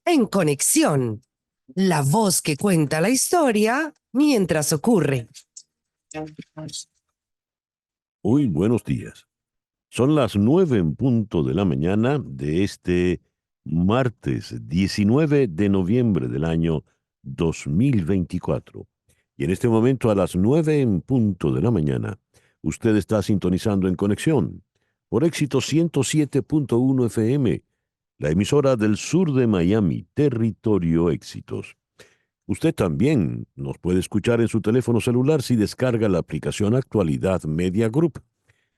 En Conexión, la voz que cuenta la historia mientras ocurre. Muy buenos días. Son las 9 en punto de la mañana de este martes 19 de noviembre del año 2024. Y en este momento a las 9 en punto de la mañana, usted está sintonizando en Conexión por Éxito 107.1 FM, la emisora del sur de Miami, Territorio Éxitos. Usted también nos puede escuchar en su teléfono celular si descarga la aplicación Actualidad Media Group.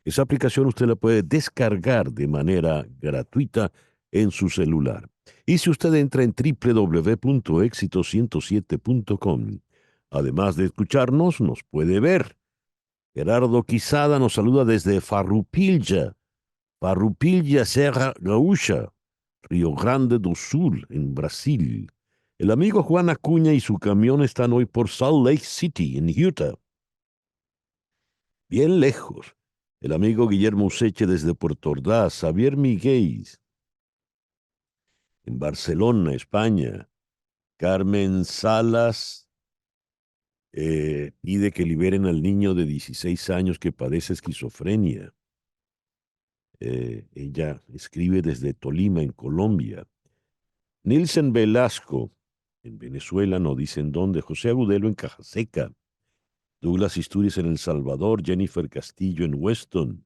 Esa aplicación usted la puede descargar de manera gratuita en su celular. Y si usted entra en www.exito107.com, además de escucharnos, nos puede ver. Gerardo Quizada nos saluda desde Farroupilha, Serra Gaúcha, Río Grande do Sul, en Brasil. El amigo Juan Acuña y su camión están hoy por Salt Lake City, en Utah. Bien lejos. El amigo Guillermo Useche desde Puerto Ordaz, Javier Miguel en Barcelona, España, Carmen Salas pide que liberen al niño de 16 años que padece esquizofrenia. Ella escribe desde Tolima, en Colombia. Nilsen Velasco, en Venezuela, no dicen dónde. José Agudelo en Cajaseca. Douglas Isturiz en El Salvador. Jennifer Castillo en Weston.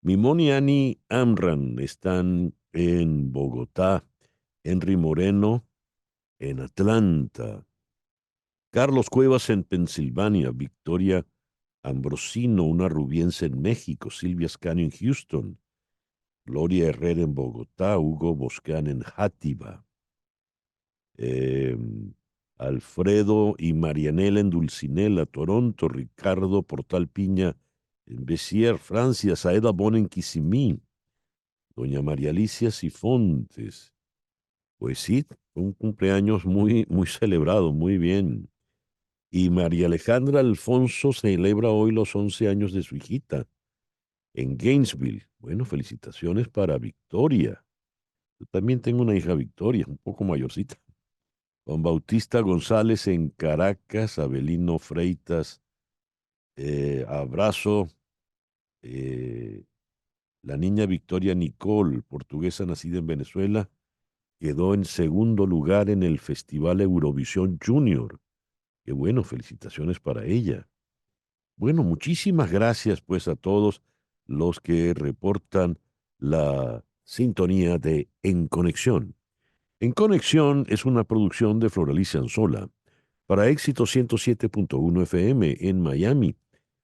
Mimón y Annie Amran están en Bogotá. Henry Moreno en Atlanta. Carlos Cuevas en Pensilvania. Victoria Ambrosino, una rubiense en México. Silvia Ascanio en Houston. Gloria Herrera en Bogotá. Hugo Boscán en Játiva. eh, Alfredo y Marianela en Dulcinela, Toronto. Ricardo Portal Piña en Béziers, Francia. Saeda Bon en Kissimmee. Doña María Alicia Sifontes. Pues sí, un cumpleaños muy celebrado, muy bien. Y María Alejandra Alfonso celebra hoy los 11 años de su hijita en Gainesville. Bueno, felicitaciones para Victoria. Yo también tengo una hija Victoria, un poco mayorcita. Juan Bautista González en Caracas, Abelino Freitas, abrazo. eh, la niña Victoria Nicole, portuguesa nacida en Venezuela, quedó en segundo lugar en el Festival Eurovisión Junior. Qué bueno, felicitaciones para ella. Bueno, muchísimas gracias pues a todos los que reportan la sintonía de En Conexión. En Conexión es una producción de Floralicia Anzola para Éxito 107.1 FM en Miami,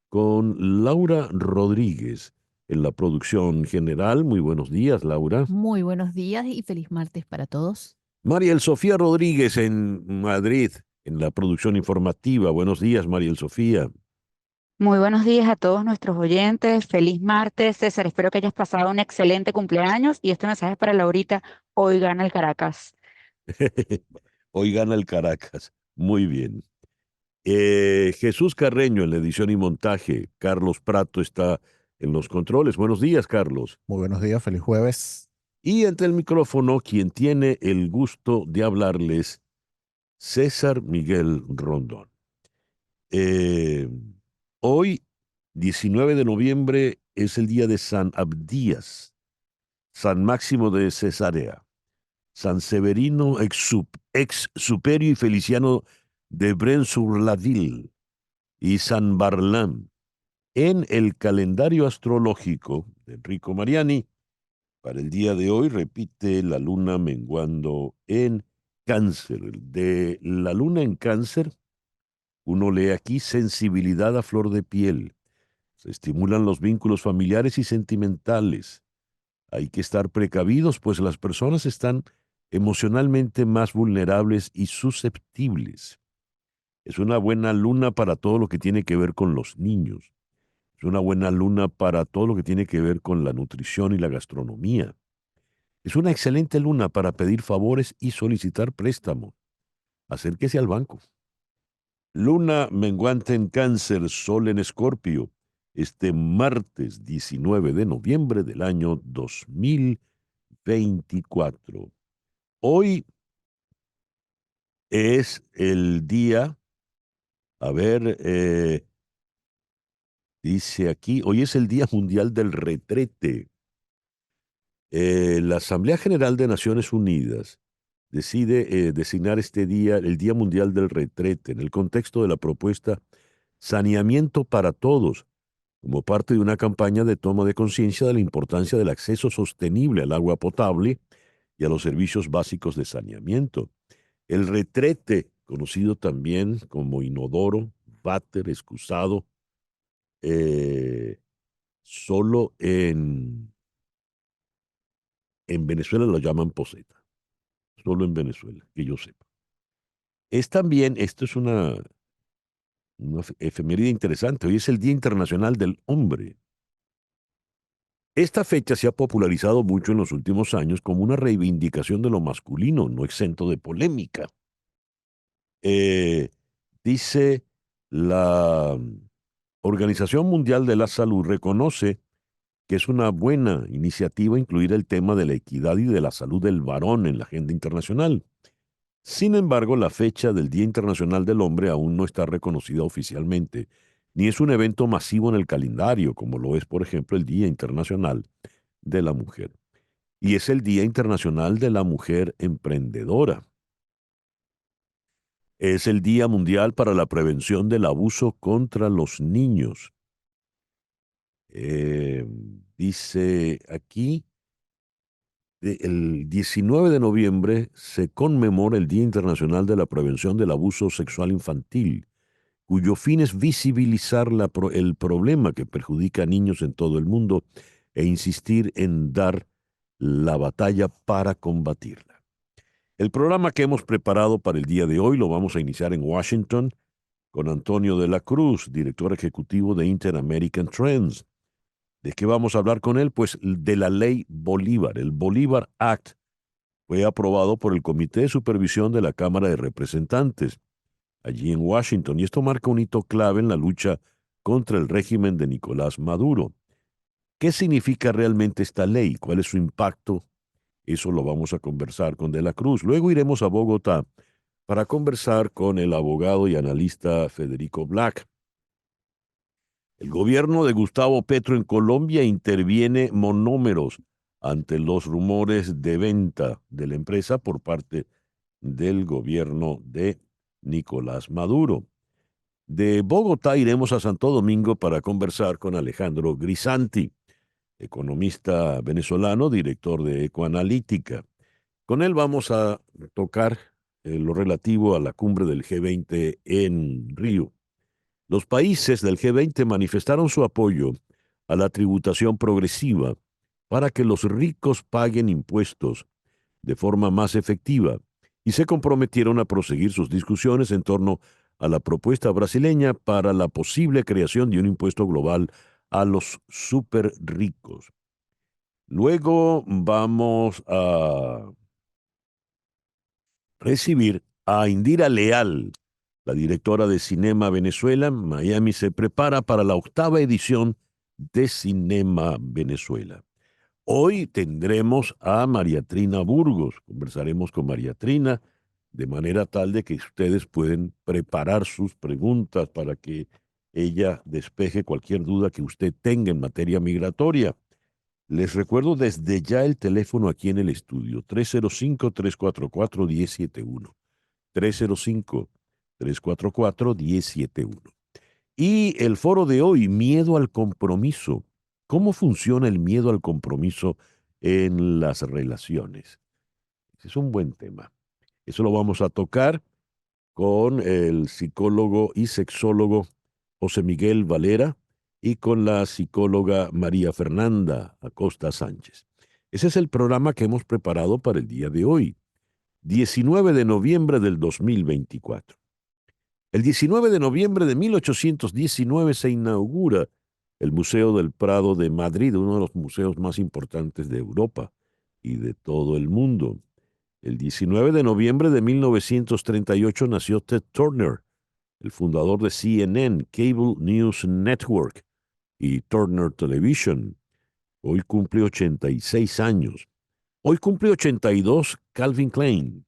con Laura Rodríguez en la producción general. Muy buenos días, Laura. Muy buenos días y feliz martes para todos. Mariel Sofía Rodríguez en Madrid en la producción informativa. Buenos días, Mariel Sofía. Muy buenos días a todos nuestros oyentes. Feliz martes, César. Espero que hayas pasado un excelente cumpleaños y este mensaje es para Laurita. Hoy gana el Caracas. Hoy gana el Caracas. Muy bien. Jesús Carreño en la edición y montaje. Carlos Prato está en los controles. Buenos días, Carlos. Muy buenos días, feliz jueves. Y ante el micrófono, quien tiene el gusto de hablarles, César Miguel Rondón. Eh, Hoy, 19 de noviembre, es el día de San Abdías, San Máximo de Cesarea, San Severino ex Superio y Feliciano de Braine-sur-la-Ville y San Barlam. En el calendario astrológico de Enrico Mariani, para el día de hoy repite la luna menguando en Cáncer. De la luna en Cáncer, uno lee aquí sensibilidad a flor de piel. Se estimulan los vínculos familiares y sentimentales. Hay que estar precavidos, pues las personas están emocionalmente más vulnerables y susceptibles. Es una buena luna para todo lo que tiene que ver con los niños. Es una buena luna para todo lo que tiene que ver con la nutrición y la gastronomía. Es una excelente luna para pedir favores y solicitar préstamos. Acérquese al banco. Luna menguante en Cáncer, Sol en Escorpio, este martes 19 de noviembre del año 2024. Hoy es el día, a ver, dice aquí, hoy es el Día Mundial del Retrete. La Asamblea General de Naciones Unidas decide designar este día el Día Mundial del Retrete en el contexto de la propuesta Saneamiento para Todos, como parte de una campaña de toma de conciencia de la importancia del acceso sostenible al agua potable y a los servicios básicos de saneamiento. El retrete, conocido también como inodoro, váter, excusado, eh, solo en Venezuela lo llaman poseta, solo en Venezuela, que yo sepa. Es también, esto es una efeméride interesante, hoy es el Día Internacional del Hombre. Esta fecha se ha popularizado mucho en los últimos años como una reivindicación de lo masculino, no exento de polémica. Eh, dice la Organización Mundial de la Salud reconoce que es una buena iniciativa incluir el tema de la equidad y de la salud del varón en la agenda internacional. Sin embargo, la fecha del Día Internacional del Hombre aún no está reconocida oficialmente, ni es un evento masivo en el calendario, como lo es, por ejemplo, el Día Internacional de la Mujer. Y es el Día Internacional de la Mujer Emprendedora. Es el Día Mundial para la Prevención del Abuso contra los Niños. Eh, dice aquí, el 19 de noviembre se conmemora el Día Internacional de la Prevención del Abuso Sexual Infantil, cuyo fin es visibilizar el problema que perjudica a niños en todo el mundo e insistir en dar la batalla para combatirla. El programa que hemos preparado para el día de hoy lo vamos a iniciar en Washington con Antonio de la Cruz, director ejecutivo de Inter-American Trends. ¿De qué vamos a hablar con él? Pues de la ley Bolívar. El Bolívar Act fue aprobado por el Comité de Supervisión de la Cámara de Representantes allí en Washington, y esto marca un hito clave en la lucha contra el régimen de Nicolás Maduro. ¿Qué significa realmente esta ley? ¿Cuál es su impacto? Eso lo vamos a conversar con De la Cruz. Luego iremos a Bogotá para conversar con el abogado y analista Federico Black. El gobierno de Gustavo Petro en Colombia interviene monómeros ante los rumores de venta de la empresa por parte del gobierno de Nicolás Maduro. De Bogotá iremos a Santo Domingo para conversar con Alejandro Grisanti, economista venezolano, director de Ecoanalítica. Con él vamos a tocar lo relativo a la cumbre del G20 en Río. Los países del G20 manifestaron su apoyo a la tributación progresiva para que los ricos paguen impuestos de forma más efectiva y se comprometieron a proseguir sus discusiones en torno a la propuesta brasileña para la posible creación de un impuesto global a los súper ricos. Luego vamos a recibir a Indira Leal, la directora de Cinema Venezuela. Miami se prepara para la 8ª edición de Cinema Venezuela. Hoy tendremos a María Trina Burgos. Conversaremos con María Trina de manera tal de que ustedes pueden preparar sus preguntas para que ella despeje cualquier duda que usted tenga en materia migratoria. Les recuerdo desde ya el teléfono aquí en el estudio, 305-344-1071. 305-344-1071. Y el foro de hoy, miedo al compromiso. ¿Cómo funciona el miedo al compromiso en las relaciones? Ese es un buen tema. Eso lo vamos a tocar con el psicólogo y sexólogo José Miguel Valera y con la psicóloga María Fernanda Acosta Sánchez. Ese es el programa que hemos preparado para el día de hoy, 19 de noviembre del 2024. El 19 de noviembre de 1819 se inaugura el Museo del Prado de Madrid, uno de los museos más importantes de Europa y de todo el mundo. El 19 de noviembre de 1938 nació Ted Turner, el fundador de CNN, Cable News Network y Turner Television. Hoy cumple 86 años. Hoy cumple 82 Calvin Klein.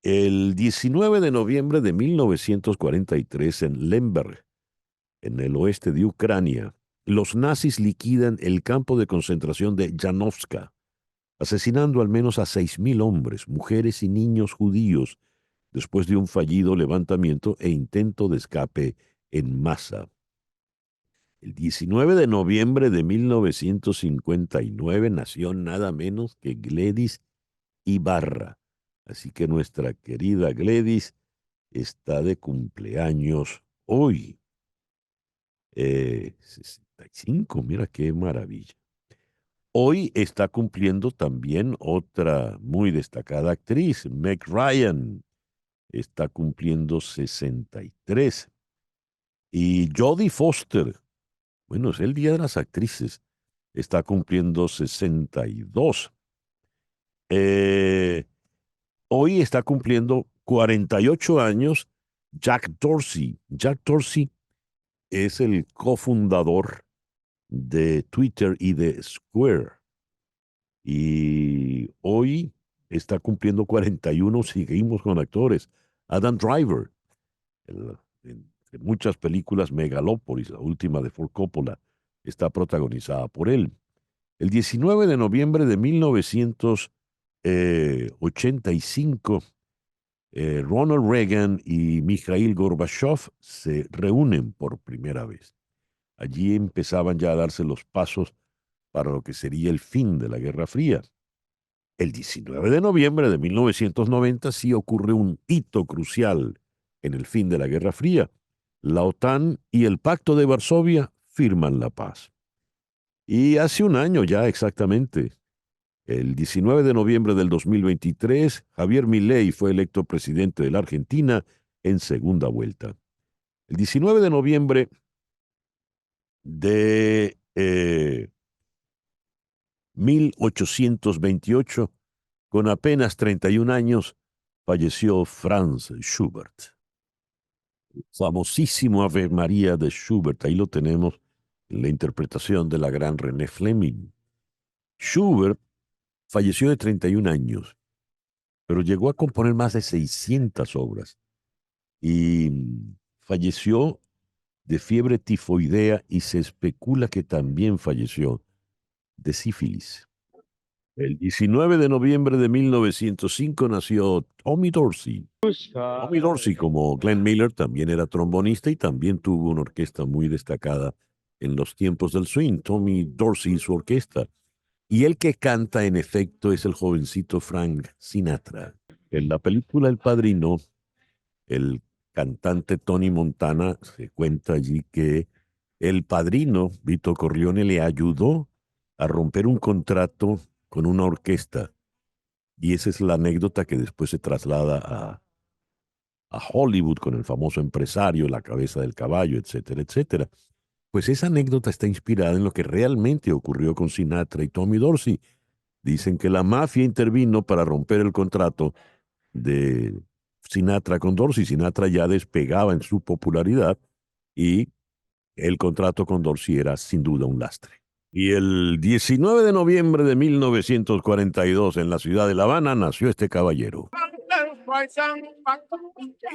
El 19 de noviembre de 1943 en Lemberg, en el oeste de Ucrania, los nazis liquidan el campo de concentración de Janowska, asesinando al menos a 6.000 hombres, mujeres y niños judíos después de un fallido levantamiento e intento de escape en masa. El 19 de noviembre de 1959 nació nada menos que Gledys Ibarra. Así que nuestra querida Gledys está de cumpleaños hoy. 65, mira qué maravilla. Hoy está cumpliendo también otra muy destacada actriz, Meg Ryan. Está cumpliendo 63. Y Jodie Foster, bueno, es el Día de las Actrices, está cumpliendo 62. Hoy está cumpliendo 48 años Jack Dorsey. Jack Dorsey es el cofundador de Twitter y de Square. Y hoy está cumpliendo 41, seguimos con actores. Adam Driver, en muchas películas, Megalópolis, la última de Ford Coppola, está protagonizada por él. El 19 de noviembre de 1985, Ronald Reagan y Mikhail Gorbachev se reúnen por primera vez. Allí empezaban ya a darse los pasos para lo que sería el fin de la Guerra Fría. El 19 de noviembre de 1990 sí ocurre un hito crucial en el fin de la Guerra Fría. La OTAN y el Pacto de Varsovia firman la paz. Y hace un año ya exactamente, el 19 de noviembre del 2023, Javier Milei fue electo presidente de la Argentina en segunda vuelta. El 19 de noviembre de 1828, con apenas 31 años, falleció Franz Schubert. Famosísimo Ave María de Schubert, ahí lo tenemos en la interpretación de la gran René Fleming. Schubert falleció de 31 años, pero llegó a componer más de 600 obras y falleció de fiebre tifoidea y se especula que también falleció de sífilis. El 19 de noviembre de 1905 nació Tommy Dorsey. Tommy Dorsey, como Glenn Miller, también era trombonista y también tuvo una orquesta muy destacada en los tiempos del swing. Tommy Dorsey y su orquesta. Y el que canta, en efecto, es el jovencito Frank Sinatra. En la película El Padrino, el cantante Tony Montana, se cuenta allí que el padrino, Vito Corleone, le ayudó a romper un contrato con una orquesta. Y esa es la anécdota que después se traslada a Hollywood con el famoso empresario, la cabeza del caballo, etcétera, etcétera. Pues esa anécdota está inspirada en lo que realmente ocurrió con Sinatra y Tommy Dorsey. Dicen que la mafia intervino para romper el contrato de Sinatra con Dorsey. Sinatra ya despegaba en su popularidad y el contrato con Dorsey era sin duda un lastre. Y el 19 de noviembre de 1942 en la ciudad de La Habana nació este caballero.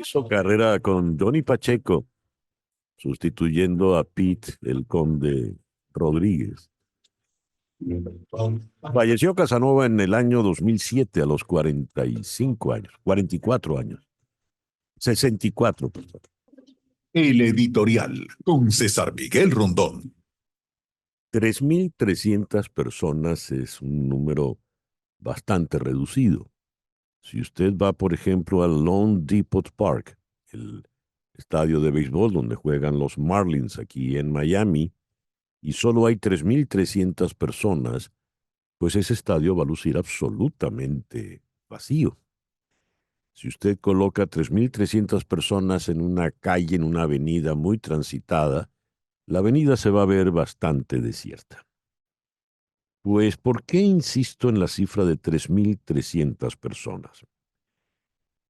Hizo carrera con Johnny Pacheco, sustituyendo a Pete, el conde Rodríguez. Falleció Casanova en el año 2007 a los 45 años, 44 años. 64, perdón. El editorial con César Miguel Rondón. 3.300 personas es un número bastante reducido. Si usted va, por ejemplo, al Lone Depot Park, el estadio de béisbol donde juegan los Marlins aquí en Miami, y solo hay 3.300 personas, pues ese estadio va a lucir absolutamente vacío. Si usted coloca 3.300 personas en una calle, en una avenida muy transitada, la avenida se va a ver bastante desierta. Pues, ¿por qué insisto en la cifra de 3.300 personas?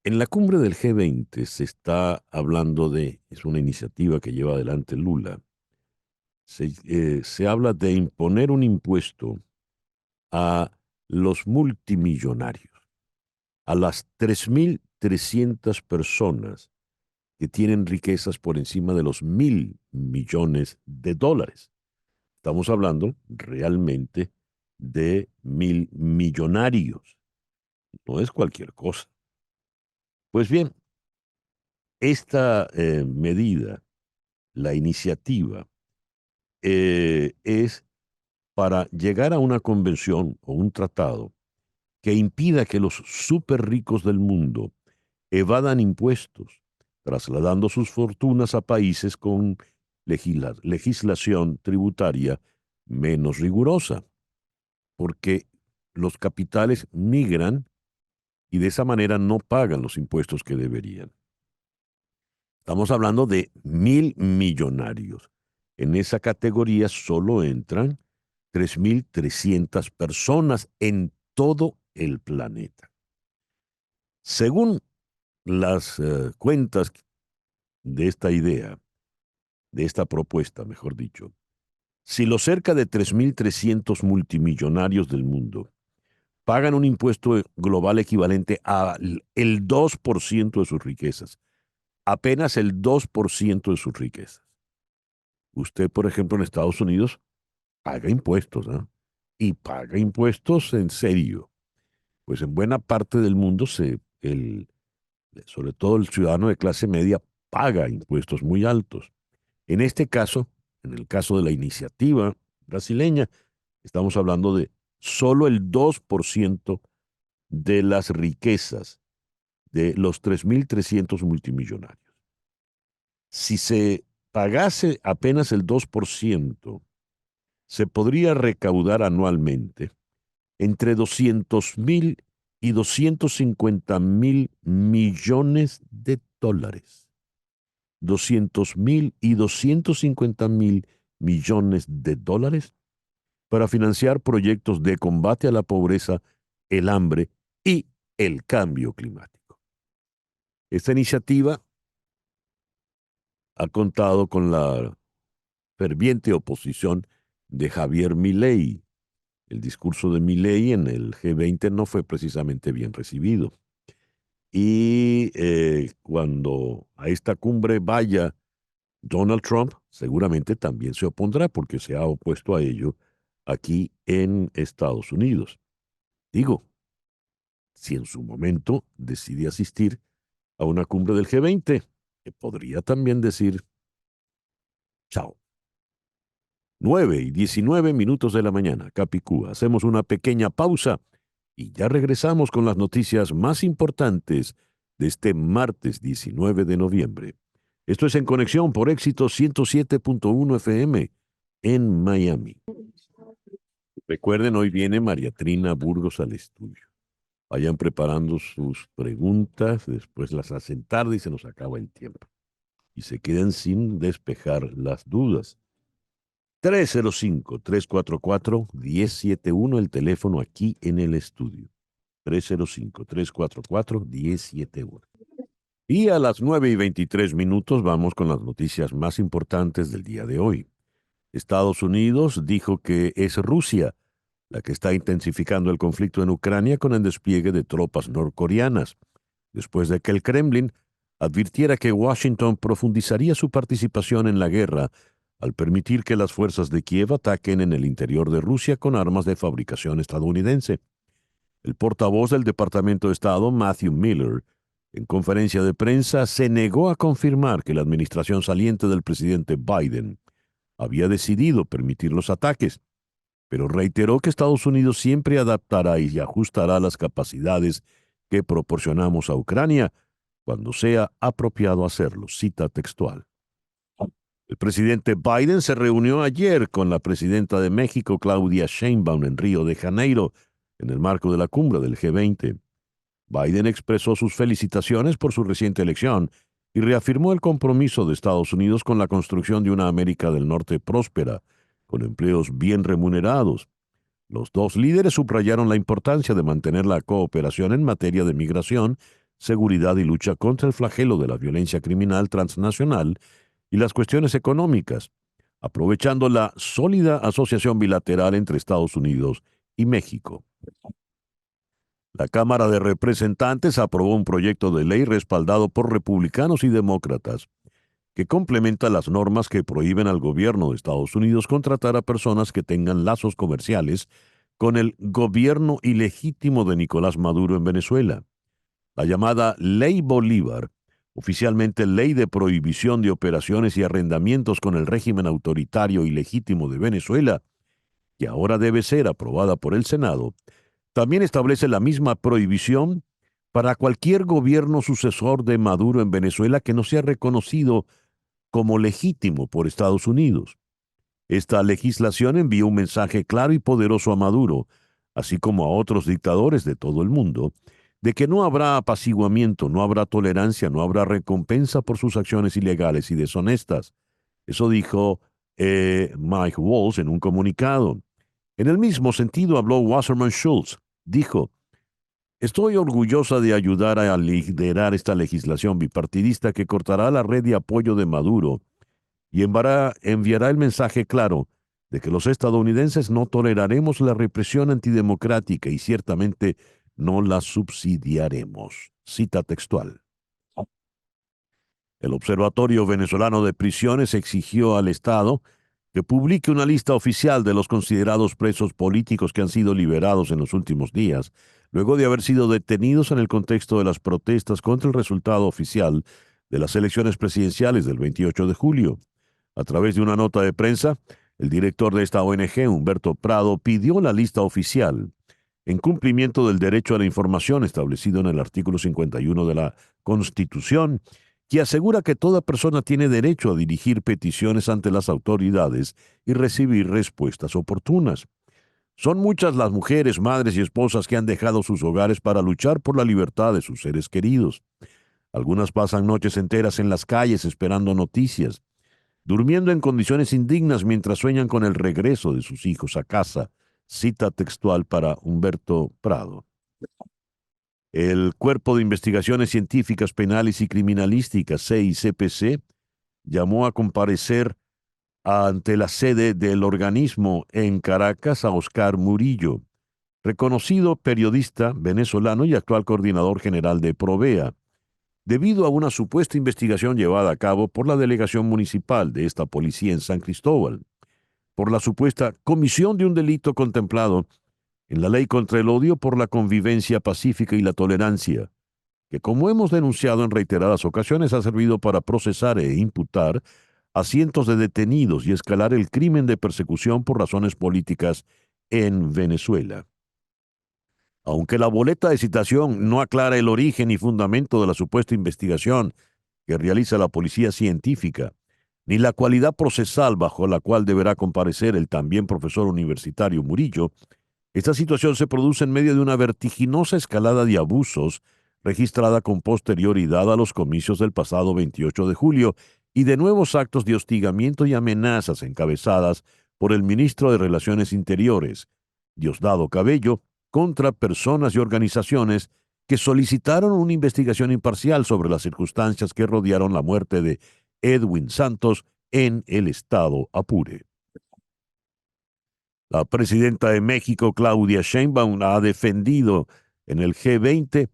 En la cumbre del G20 se está hablando es una iniciativa que lleva adelante Lula. Se habla de imponer un impuesto a los multimillonarios, a las 3.000 3.300 personas que tienen riquezas por encima de los $1.000 millones. Estamos hablando realmente de 1.000 millonarios. No es cualquier cosa. Pues bien, esta medida, la iniciativa, es para llegar a una convención o un tratado que impida que los súper ricos del mundo evadan impuestos, trasladando sus fortunas a países con legislación tributaria menos rigurosa, porque los capitales migran y de esa manera no pagan los impuestos que deberían. Estamos hablando de 1.000 millonarios. En esa categoría solo entran 3.300 personas en todo el planeta. Según las cuentas de esta idea, de esta propuesta, mejor dicho, si los cerca de 3.300 multimillonarios del mundo pagan un impuesto global equivalente al 2% de sus riquezas, apenas el 2% de sus riquezas. Usted, por ejemplo, en Estados Unidos, paga impuestos, ¿eh? Y paga impuestos en serio. Pues en buena parte del mundo, sobre todo el ciudadano de clase media, paga impuestos muy altos. En este caso, en el caso de la iniciativa brasileña, estamos hablando de solo el 2% de las riquezas de los 3.300 multimillonarios. Si se pagase apenas el 2%, se podría recaudar anualmente entre 200.000 y 250.000 millones de dólares. 200.000 y 250.000 millones de dólares para financiar proyectos de combate a la pobreza, el hambre y el cambio climático. Esta iniciativa ha contado con la ferviente oposición de Javier Milei. El discurso de Milei en el G20 no fue precisamente bien recibido. Y cuando a esta cumbre vaya Donald Trump, seguramente también se opondrá porque se ha opuesto a ello aquí en Estados Unidos. Digo, si en su momento decide asistir a una cumbre del G20, que podría también decir chao. 9:19 de la mañana, Capicúa. Hacemos una pequeña pausa y ya regresamos con las noticias más importantes de este martes 19 de noviembre. Esto es En Conexión por Éxito 107.1 FM en Miami. Recuerden, hoy viene María Trina Burgos al estudio. Vayan preparando sus preguntas, después las hacen tarde y se nos acaba el tiempo. Y se quedan sin despejar las dudas. 305-344-1071, el teléfono aquí en el estudio. 305-344-1071. Y a las 9:23 vamos con las noticias más importantes del día de hoy. Estados Unidos dijo que es Rusia la que está intensificando el conflicto en Ucrania con el despliegue de tropas norcoreanas, después de que el Kremlin advirtiera que Washington profundizaría su participación en la guerra al permitir que las fuerzas de Kiev ataquen en el interior de Rusia con armas de fabricación estadounidense. El portavoz del Departamento de Estado, Matthew Miller, en conferencia de prensa, se negó a confirmar que la administración saliente del presidente Biden había decidido permitir los ataques, pero reiteró que Estados Unidos siempre adaptará y ajustará las capacidades que proporcionamos a Ucrania cuando sea apropiado hacerlo. Cita textual. El presidente Biden se reunió ayer con la presidenta de México, Claudia Sheinbaum, en Río de Janeiro, en el marco de la cumbre del G20. Biden expresó sus felicitaciones por su reciente elección y reafirmó el compromiso de Estados Unidos con la construcción de una América del Norte próspera, con empleos bien remunerados. Los dos líderes subrayaron la importancia de mantener la cooperación en materia de migración, seguridad y lucha contra el flagelo de la violencia criminal transnacional y las cuestiones económicas, aprovechando la sólida asociación bilateral entre Estados Unidos y México. La Cámara de Representantes aprobó un proyecto de ley respaldado por republicanos y demócratas que complementa las normas que prohíben al gobierno de Estados Unidos contratar a personas que tengan lazos comerciales con el gobierno ilegítimo de Nicolás Maduro en Venezuela. La llamada Ley Bolívar, oficialmente Ley de Prohibición de Operaciones y Arrendamientos con el régimen autoritario ilegítimo de Venezuela, que ahora debe ser aprobada por el Senado, también establece la misma prohibición para cualquier gobierno sucesor de Maduro en Venezuela que no sea reconocido como legítimo por Estados Unidos. Esta legislación envía un mensaje claro y poderoso a Maduro, así como a otros dictadores de todo el mundo, de que no habrá apaciguamiento, no habrá tolerancia, no habrá recompensa por sus acciones ilegales y deshonestas. Eso dijo Mike Waltz en un comunicado. En el mismo sentido habló Wasserman Schultz. Dijo: estoy orgullosa de ayudar a liderar esta legislación bipartidista que cortará la red de apoyo de Maduro y enviará el mensaje claro de que los estadounidenses no toleraremos la represión antidemocrática y ciertamente no la subsidiaremos. Cita textual. El Observatorio Venezolano de Prisiones exigió al Estado que publique una lista oficial de los considerados presos políticos que han sido liberados en los últimos días, luego de haber sido detenidos en el contexto de las protestas contra el resultado oficial de las elecciones presidenciales del 28 de julio. A través de una nota de prensa, el director de esta ONG, Humberto Prado, pidió la lista oficial, en cumplimiento del derecho a la información establecido en el artículo 51 de la Constitución, que asegura que toda persona tiene derecho a dirigir peticiones ante las autoridades y recibir respuestas oportunas. Son muchas las mujeres, madres y esposas que han dejado sus hogares para luchar por la libertad de sus seres queridos. Algunas pasan noches enteras en las calles esperando noticias, durmiendo en condiciones indignas mientras sueñan con el regreso de sus hijos a casa. Cita textual para Humberto Prado. El Cuerpo de Investigaciones Científicas Penales y Criminalísticas, CICPC, llamó a comparecer ante la sede del organismo en Caracas a Oscar Murillo, reconocido periodista venezolano y actual coordinador general de Provea, debido a una supuesta investigación llevada a cabo por la delegación municipal de esta policía en San Cristóbal, por la supuesta comisión de un delito contemplado en la Ley contra el Odio por la Convivencia Pacífica y la Tolerancia, que, como hemos denunciado en reiteradas ocasiones, ha servido para procesar e imputar a cientos de detenidos y escalar el crimen de persecución por razones políticas en Venezuela. Aunque la boleta de citación no aclara el origen y fundamento de la supuesta investigación que realiza la policía científica, ni la cualidad procesal bajo la cual deberá comparecer el también profesor universitario Murillo, esta situación se produce en medio de una vertiginosa escalada de abusos registrada con posterioridad a los comicios del pasado 28 de julio y de nuevos actos de hostigamiento y amenazas encabezadas por el ministro de Relaciones Interiores, Diosdado Cabello, contra personas y organizaciones que solicitaron una investigación imparcial sobre las circunstancias que rodearon la muerte de Edwin Santos en el estado Apure. La presidenta de México, Claudia Sheinbaum, ha defendido en el G20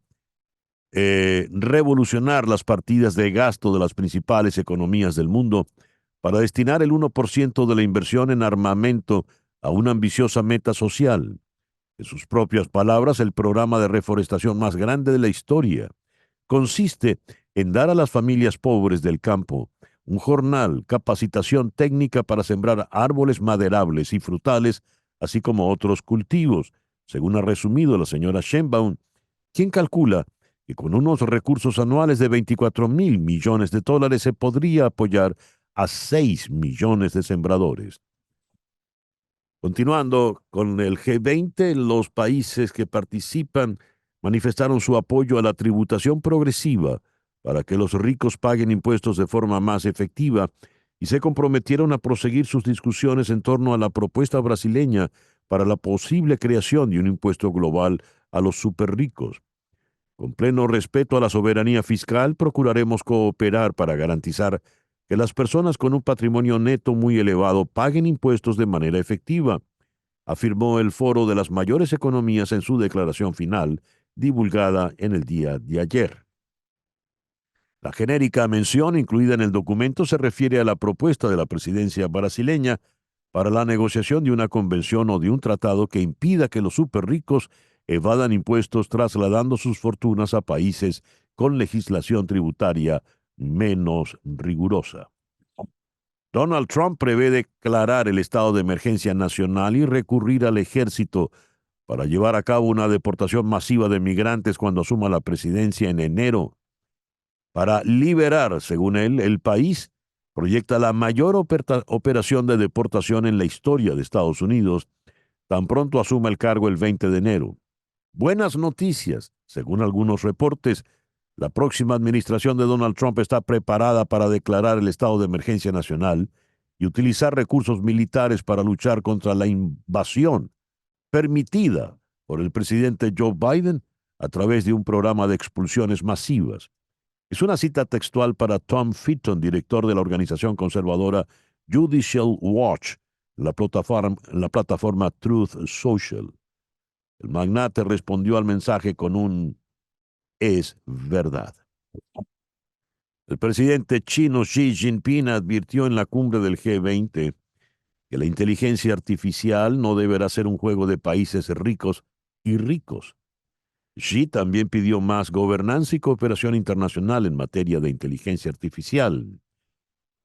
revolucionar las partidas de gasto de las principales economías del mundo para destinar el 1% de la inversión en armamento a una ambiciosa meta social. En sus propias palabras, el programa de reforestación más grande de la historia consiste en dar a las familias pobres del campo un jornal, capacitación técnica para sembrar árboles maderables y frutales, así como otros cultivos, según ha resumido la señora Sheinbaum, quien calcula que con unos recursos anuales de 24,000 millones de dólares se podría apoyar a 6 millones de sembradores. Continuando con el G20, los países que participan manifestaron su apoyo a la tributación progresiva para que los ricos paguen impuestos de forma más efectiva y se comprometieron a proseguir sus discusiones en torno a la propuesta brasileña para la posible creación de un impuesto global a los superricos. Con pleno respeto a la soberanía fiscal, procuraremos cooperar para garantizar que las personas con un patrimonio neto muy elevado paguen impuestos de manera efectiva, afirmó el Foro de las Mayores Economías en su declaración final, divulgada en el día de ayer. La genérica mención incluida en el documento se refiere a la propuesta de la presidencia brasileña para la negociación de una convención o de un tratado que impida que los superricos evadan impuestos trasladando sus fortunas a países con legislación tributaria menos rigurosa. Donald Trump prevé declarar el estado de emergencia nacional y recurrir al ejército para llevar a cabo una deportación masiva de migrantes cuando asuma la presidencia en enero. Para liberar, según él, el país, proyecta la mayor operación de deportación en la historia de Estados Unidos, tan pronto asuma el cargo el 20 de enero. Buenas noticias, según algunos reportes, la próxima administración de Donald Trump está preparada para declarar el estado de emergencia nacional y utilizar recursos militares para luchar contra la invasión permitida por el presidente Joe Biden a través de un programa de expulsiones masivas. Es una cita textual para Tom Fitton, director de la organización conservadora Judicial Watch, en la plataforma Truth Social. El magnate respondió al mensaje con un "es verdad". El presidente chino Xi Jinping advirtió en la cumbre del G20 que la inteligencia artificial no deberá ser un juego de países ricos y ricos. Xi también pidió más gobernanza y cooperación internacional en materia de inteligencia artificial.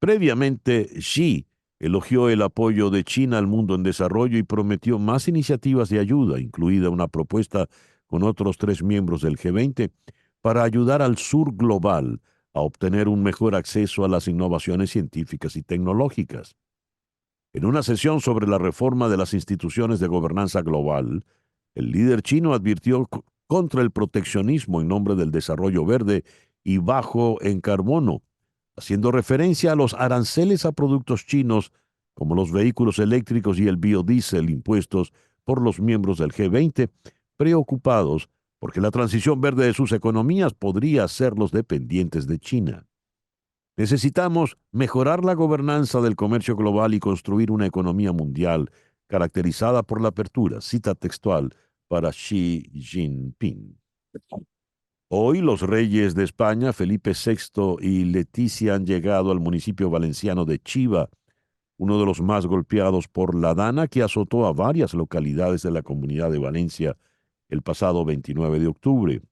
Previamente, Xi elogió el apoyo de China al mundo en desarrollo y prometió más iniciativas de ayuda, incluida una propuesta con otros 3 miembros del G20, para ayudar al sur global a obtener un mejor acceso a las innovaciones científicas y tecnológicas. En una sesión sobre la reforma de las instituciones de gobernanza global, el líder chino advirtió contra el proteccionismo en nombre del desarrollo verde y bajo en carbono, haciendo referencia a los aranceles a productos chinos como los vehículos eléctricos y el biodiesel impuestos por los miembros del G20, preocupados porque la transición verde de sus economías podría hacerlos dependientes de China. Necesitamos mejorar la gobernanza del comercio global y construir una economía mundial caracterizada por la apertura, cita textual para Xi Jinping. Hoy los reyes de España, Felipe VI y Leticia, han llegado al municipio valenciano de Chiva, uno de los más golpeados por la dana que azotó a varias localidades de la Comunidad de Valencia el pasado 29 de octubre.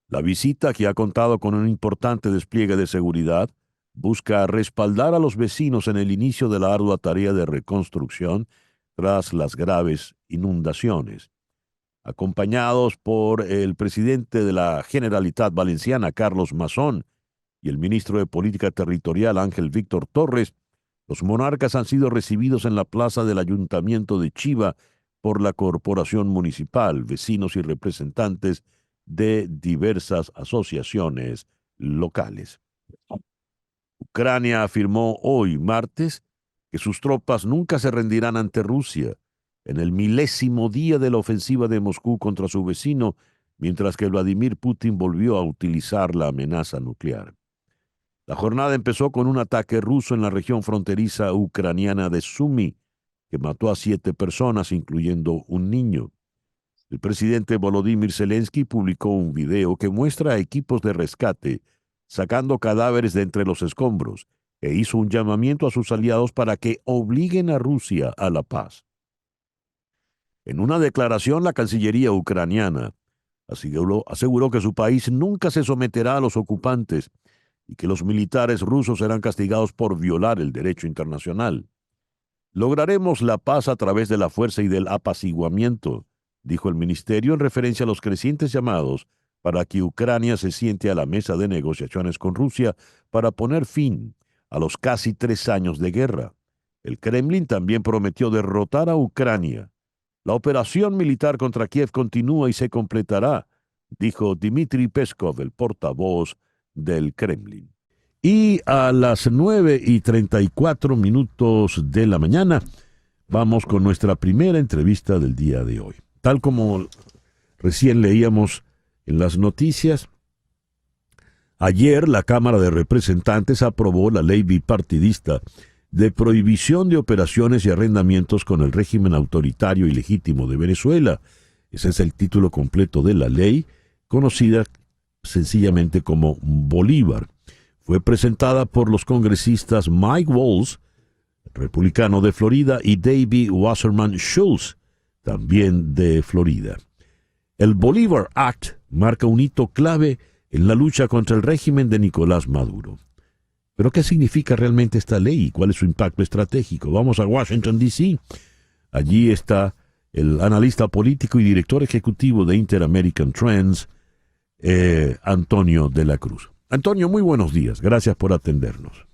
La visita, que ha contado con un importante despliegue de seguridad, busca respaldar a los vecinos en el inicio de la ardua tarea de reconstrucción tras las graves inundaciones. Acompañados por el presidente de la Generalitat Valenciana, Carlos Mazón, y el ministro de Política Territorial, Ángel Víctor Torres, los monarcas han sido recibidos en la plaza del Ayuntamiento de Chiva por la Corporación Municipal, vecinos y representantes de diversas asociaciones locales. Ucrania afirmó hoy, martes, que sus tropas nunca se rendirán ante Rusia en el 1000º día de la ofensiva de Moscú contra su vecino, mientras que Vladimir Putin volvió a utilizar la amenaza nuclear. La jornada empezó con un ataque ruso en la región fronteriza ucraniana de Sumy, que mató a 7 personas, incluyendo un niño. El presidente Volodymyr Zelensky publicó un video que muestra a equipos de rescate sacando cadáveres de entre los escombros e hizo un llamamiento a sus aliados para que obliguen a Rusia a la paz. En una declaración, la Cancillería ucraniana aseguró que su país nunca se someterá a los ocupantes y que los militares rusos serán castigados por violar el derecho internacional. Lograremos la paz a través de la fuerza y del apaciguamiento, dijo el ministerio en referencia a los crecientes llamados para que Ucrania se siente a la mesa de negociaciones con Rusia para poner fin a los casi 3 años de guerra. El Kremlin también prometió derrotar a Ucrania. La operación militar contra Kiev continúa y se completará, dijo Dmitry Peskov, el portavoz del Kremlin. Y a las 9:34 de la mañana vamos con nuestra primera entrevista del día de hoy. Tal como recién leíamos en las noticias, ayer la Cámara de Representantes aprobó la ley bipartidista de prohibición de operaciones y arrendamientos con el régimen autoritario y legítimo de Venezuela, Ese es el título completo de la ley, conocida sencillamente como Bolívar. Fue presentada por los congresistas Mike Waltz, republicano de Florida, y David Wasserman Schultz, también de Florida. El Bolívar Act marca un hito clave en la lucha contra el régimen de Nicolás Maduro. ¿Pero qué significa realmente esta ley y cuál es su impacto estratégico? Vamos a Washington, D.C. Allí está el analista político y director ejecutivo de Inter-American Trends, Antonio de la Cruz. Antonio, muy buenos días. Gracias por atendernos.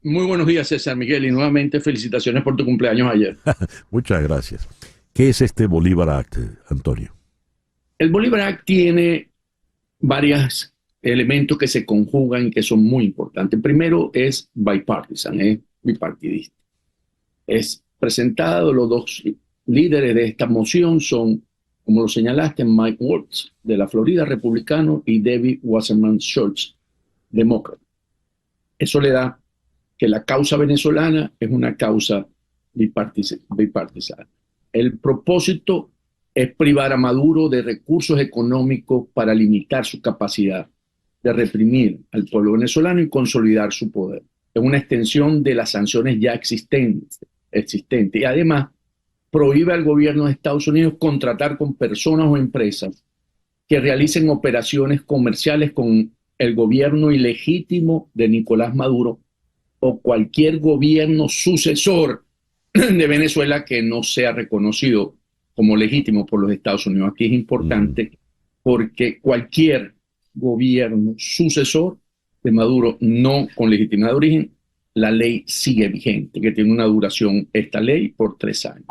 Muy buenos días, César Miguel, y nuevamente felicitaciones por tu cumpleaños ayer. Muchas gracias. ¿Qué es este Bolívar Act, Antonio? El Bolívar Act tiene varios elementos que se conjugan y que son muy importantes. Primero es bipartisan, es bipartidista. Es presentado, los dos líderes de esta moción son, como lo señalaste, Mike Waltz, de la Florida, republicano, y David Wasserman Schultz, demócrata. Eso le da que la causa venezolana es una causa bipartisana. El propósito es privar a Maduro de recursos económicos para limitar su capacidad de reprimir al pueblo venezolano y consolidar su poder. Es una extensión de las sanciones ya existentes y además prohíbe al gobierno de Estados Unidos contratar con personas o empresas que realicen operaciones comerciales con el gobierno ilegítimo de Nicolás Maduro o cualquier gobierno sucesor de Venezuela que no sea reconocido como legítimo por los Estados Unidos. Aquí es importante porque cualquier gobierno sucesor de Maduro no con legitimidad de origen, la ley sigue vigente, que tiene una duración esta ley por 3 años.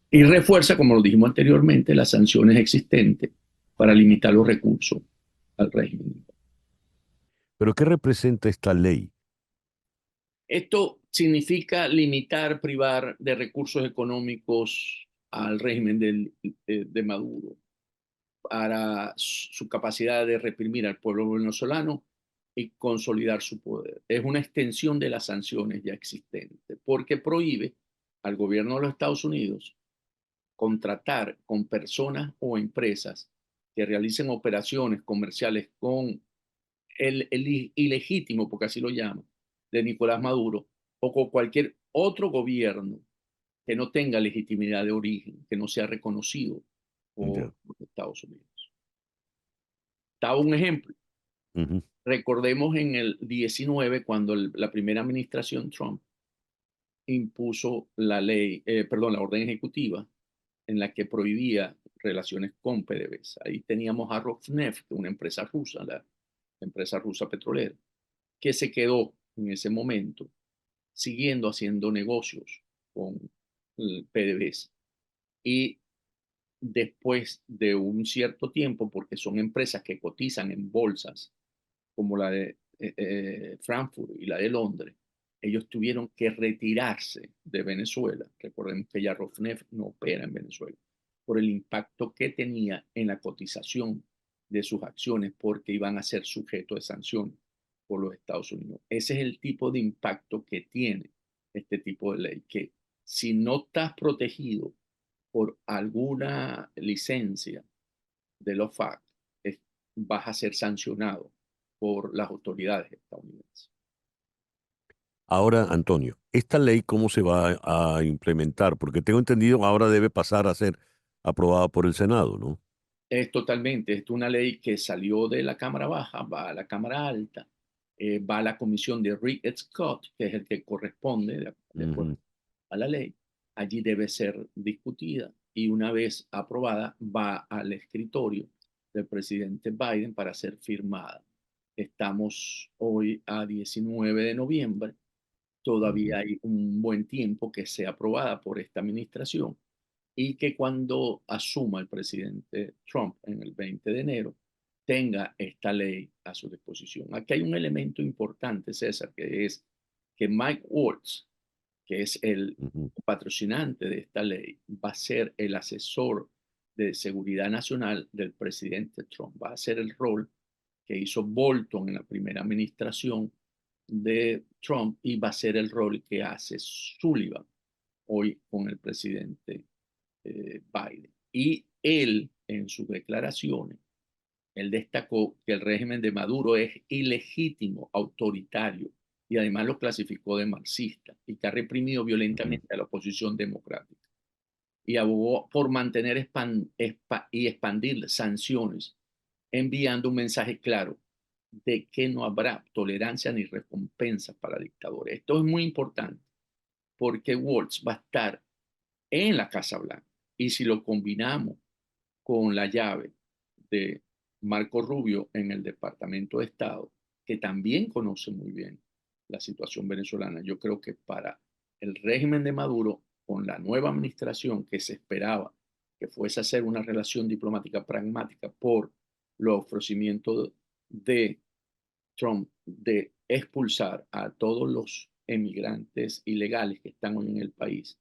Y refuerza, como lo dijimos anteriormente, las sanciones existentes para limitar los recursos al régimen. ¿Pero qué representa esta ley? Esto significa limitar, privar de recursos económicos al régimen de Maduro para su capacidad de reprimir al pueblo venezolano y consolidar su poder. Es una extensión de las sanciones ya existentes, porque prohíbe al gobierno de los Estados Unidos contratar con personas o empresas que realicen operaciones comerciales con el ilegítimo, porque así lo llaman, de Nicolás Maduro, o con cualquier otro gobierno que no tenga legitimidad de origen, que no sea reconocido por los Estados Unidos. Estaba un ejemplo. Recordemos en el 19, cuando la primera administración Trump impuso la orden ejecutiva en la que prohibía relaciones con PDVSA. Ahí teníamos a Rosneft, una empresa rusa, la empresa rusa petrolera, que se quedó en ese momento siguiendo haciendo negocios con el PDVSA. Y después de un cierto tiempo, porque son empresas que cotizan en bolsas como la de Frankfurt y la de Londres, ellos tuvieron que retirarse de Venezuela. Recordemos que ya Rosneft no opera en Venezuela por el impacto que tenía en la cotización de sus acciones, porque iban a ser sujetos de sanciones por los Estados Unidos. Ese es el tipo de impacto que tiene este tipo de ley, que si no estás protegido por alguna licencia de los FAC, vas a ser sancionado por las autoridades estadounidenses. Ahora, Antonio, ¿esta ley cómo se va a implementar? Porque tengo entendido ahora debe pasar a ser aprobada por el Senado, ¿no? Es totalmente, es una ley que salió de la Cámara Baja, va a la Cámara Alta, va a la comisión de Rick Scott, que es el que corresponde de acuerdo a la ley. Allí debe ser discutida y una vez aprobada va al escritorio del presidente Biden para ser firmada. Estamos hoy a 19 de noviembre. Todavía hay un buen tiempo que sea aprobada por esta administración y que cuando asuma el presidente Trump en el 20 de enero tenga esta ley a su disposición. Aquí hay un elemento importante, César, que es que Mike Waltz, que es el patrocinante de esta ley, va a ser el asesor de seguridad nacional del presidente Trump. Va a ser el rol que hizo Bolton en la primera administración de Trump y va a ser el rol que hace Sullivan hoy con el presidente Biden. Y él, en sus declaraciones, él destacó que el régimen de Maduro es ilegítimo, autoritario, y además lo clasificó de marxista y que ha reprimido violentamente a la oposición democrática. Y abogó por mantener y expandir sanciones, enviando un mensaje claro de que no habrá tolerancia ni recompensa para dictadores. Esto es muy importante porque Waltz va a estar en la Casa Blanca. Y si lo combinamos con la llave de Marco Rubio en el Departamento de Estado, que también conoce muy bien la situación venezolana, yo creo que para el régimen de Maduro, con la nueva administración que se esperaba que fuese a hacer una relación diplomática pragmática por los ofrecimientos de Trump de expulsar a todos los emigrantes ilegales que están hoy en el país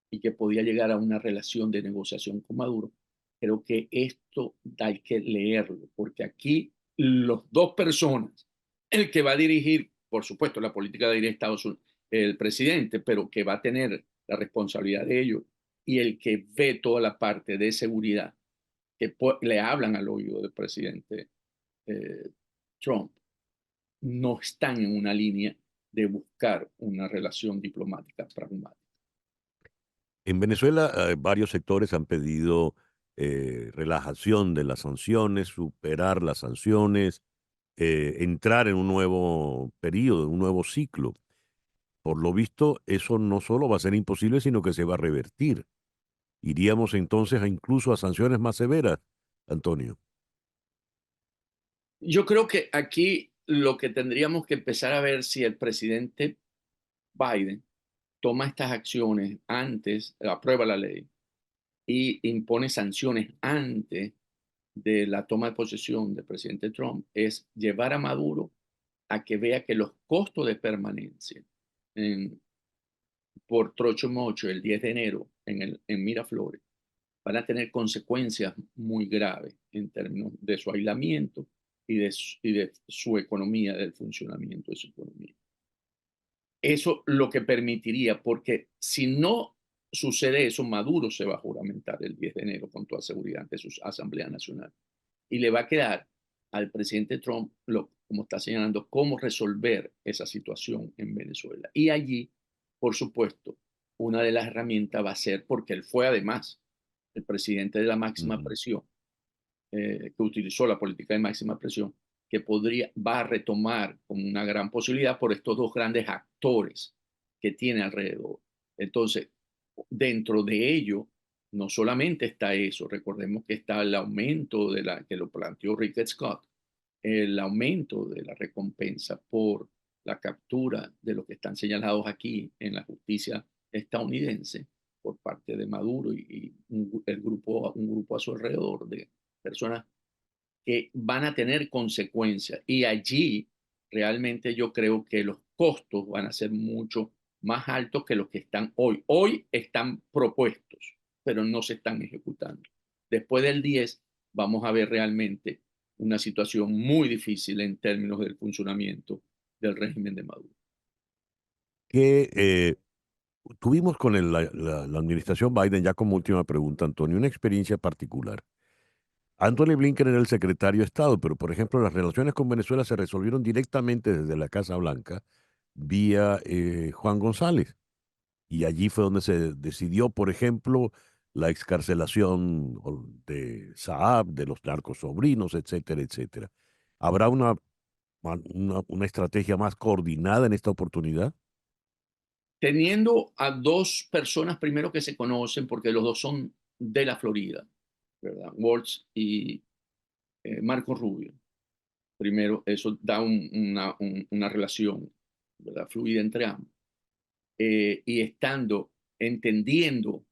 y que podía llegar a una relación de negociación con Maduro, creo que esto hay que leerlo, porque aquí los dos personas, el que va a dirigir, por supuesto, la política de Estados Unidos, el presidente, pero que va a tener la responsabilidad de ello, y el que ve toda la parte de seguridad, que le hablan al oído del presidente Trump, no están en una línea de buscar una relación diplomática pragmática. En Venezuela, varios sectores han pedido relajación de las sanciones, superar las sanciones, entrar en un nuevo periodo, un nuevo ciclo. Por lo visto, eso no solo va a ser imposible, sino que se va a revertir. Iríamos entonces incluso a sanciones más severas, Antonio. Yo creo que aquí lo que tendríamos que empezar a ver si el presidente Biden toma estas acciones antes, aprueba la ley y impone sanciones antes de la toma de posesión del presidente Trump, es llevar a Maduro a que vea que los costos de permanencia por Trocho Mocho el 10 de enero en Miraflores van a tener consecuencias muy graves en términos de su aislamiento y de su economía, del funcionamiento de su economía. Eso lo que permitiría, porque si no sucede eso, Maduro se va a juramentar el 10 de enero con toda seguridad ante su Asamblea Nacional. Y le va a quedar al presidente Trump, como está señalando, cómo resolver esa situación en Venezuela. Y allí, por supuesto, una de las herramientas va a ser, porque él fue además el presidente de la máxima presión, que utilizó la política de máxima presión, que va a retomar como una gran posibilidad por estos dos grandes actores que tiene alrededor. Entonces, dentro de ello, no solamente está eso, recordemos que está el aumento que lo planteó Rick Scott, el aumento de la recompensa por la captura de los que están señalados aquí en la justicia estadounidense por parte de Maduro y un grupo a su alrededor de personas que van a tener consecuencias. Y allí realmente yo creo que los costos van a ser mucho más altos que los que están hoy. Hoy están propuestos, pero no se están ejecutando. Después del 10 vamos a ver realmente una situación muy difícil en términos del funcionamiento del régimen de Maduro. Que tuvimos con la administración Biden, ya como última pregunta, Antonio, una experiencia particular. Anthony Blinken era el secretario de Estado, pero por ejemplo las relaciones con Venezuela se resolvieron directamente desde la Casa Blanca vía Juan González. Y allí fue donde se decidió, por ejemplo, la excarcelación de Saab, de los narcosobrinos, etcétera, etcétera. ¿Habrá una estrategia más coordinada en esta oportunidad? Teniendo a dos personas primero que se conocen, porque los dos son de la Florida, ¿verdad? Waltz y Marco Rubio. Primero, eso da una relación, ¿verdad?, fluida entre ambos. Y entendiendo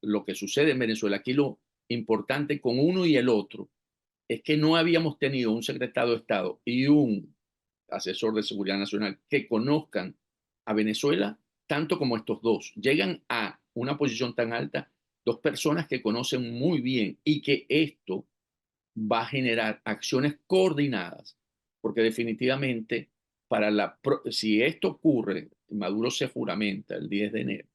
lo que sucede en Venezuela, aquí lo importante con uno y el otro es que no habíamos tenido un secretario de Estado y un asesor de seguridad nacional que conozcan a Venezuela tanto como estos dos. Llegan a una posición tan alta dos personas que conocen muy bien y que esto va a generar acciones coordinadas, porque definitivamente si esto ocurre, Maduro se juramenta el 10 de enero,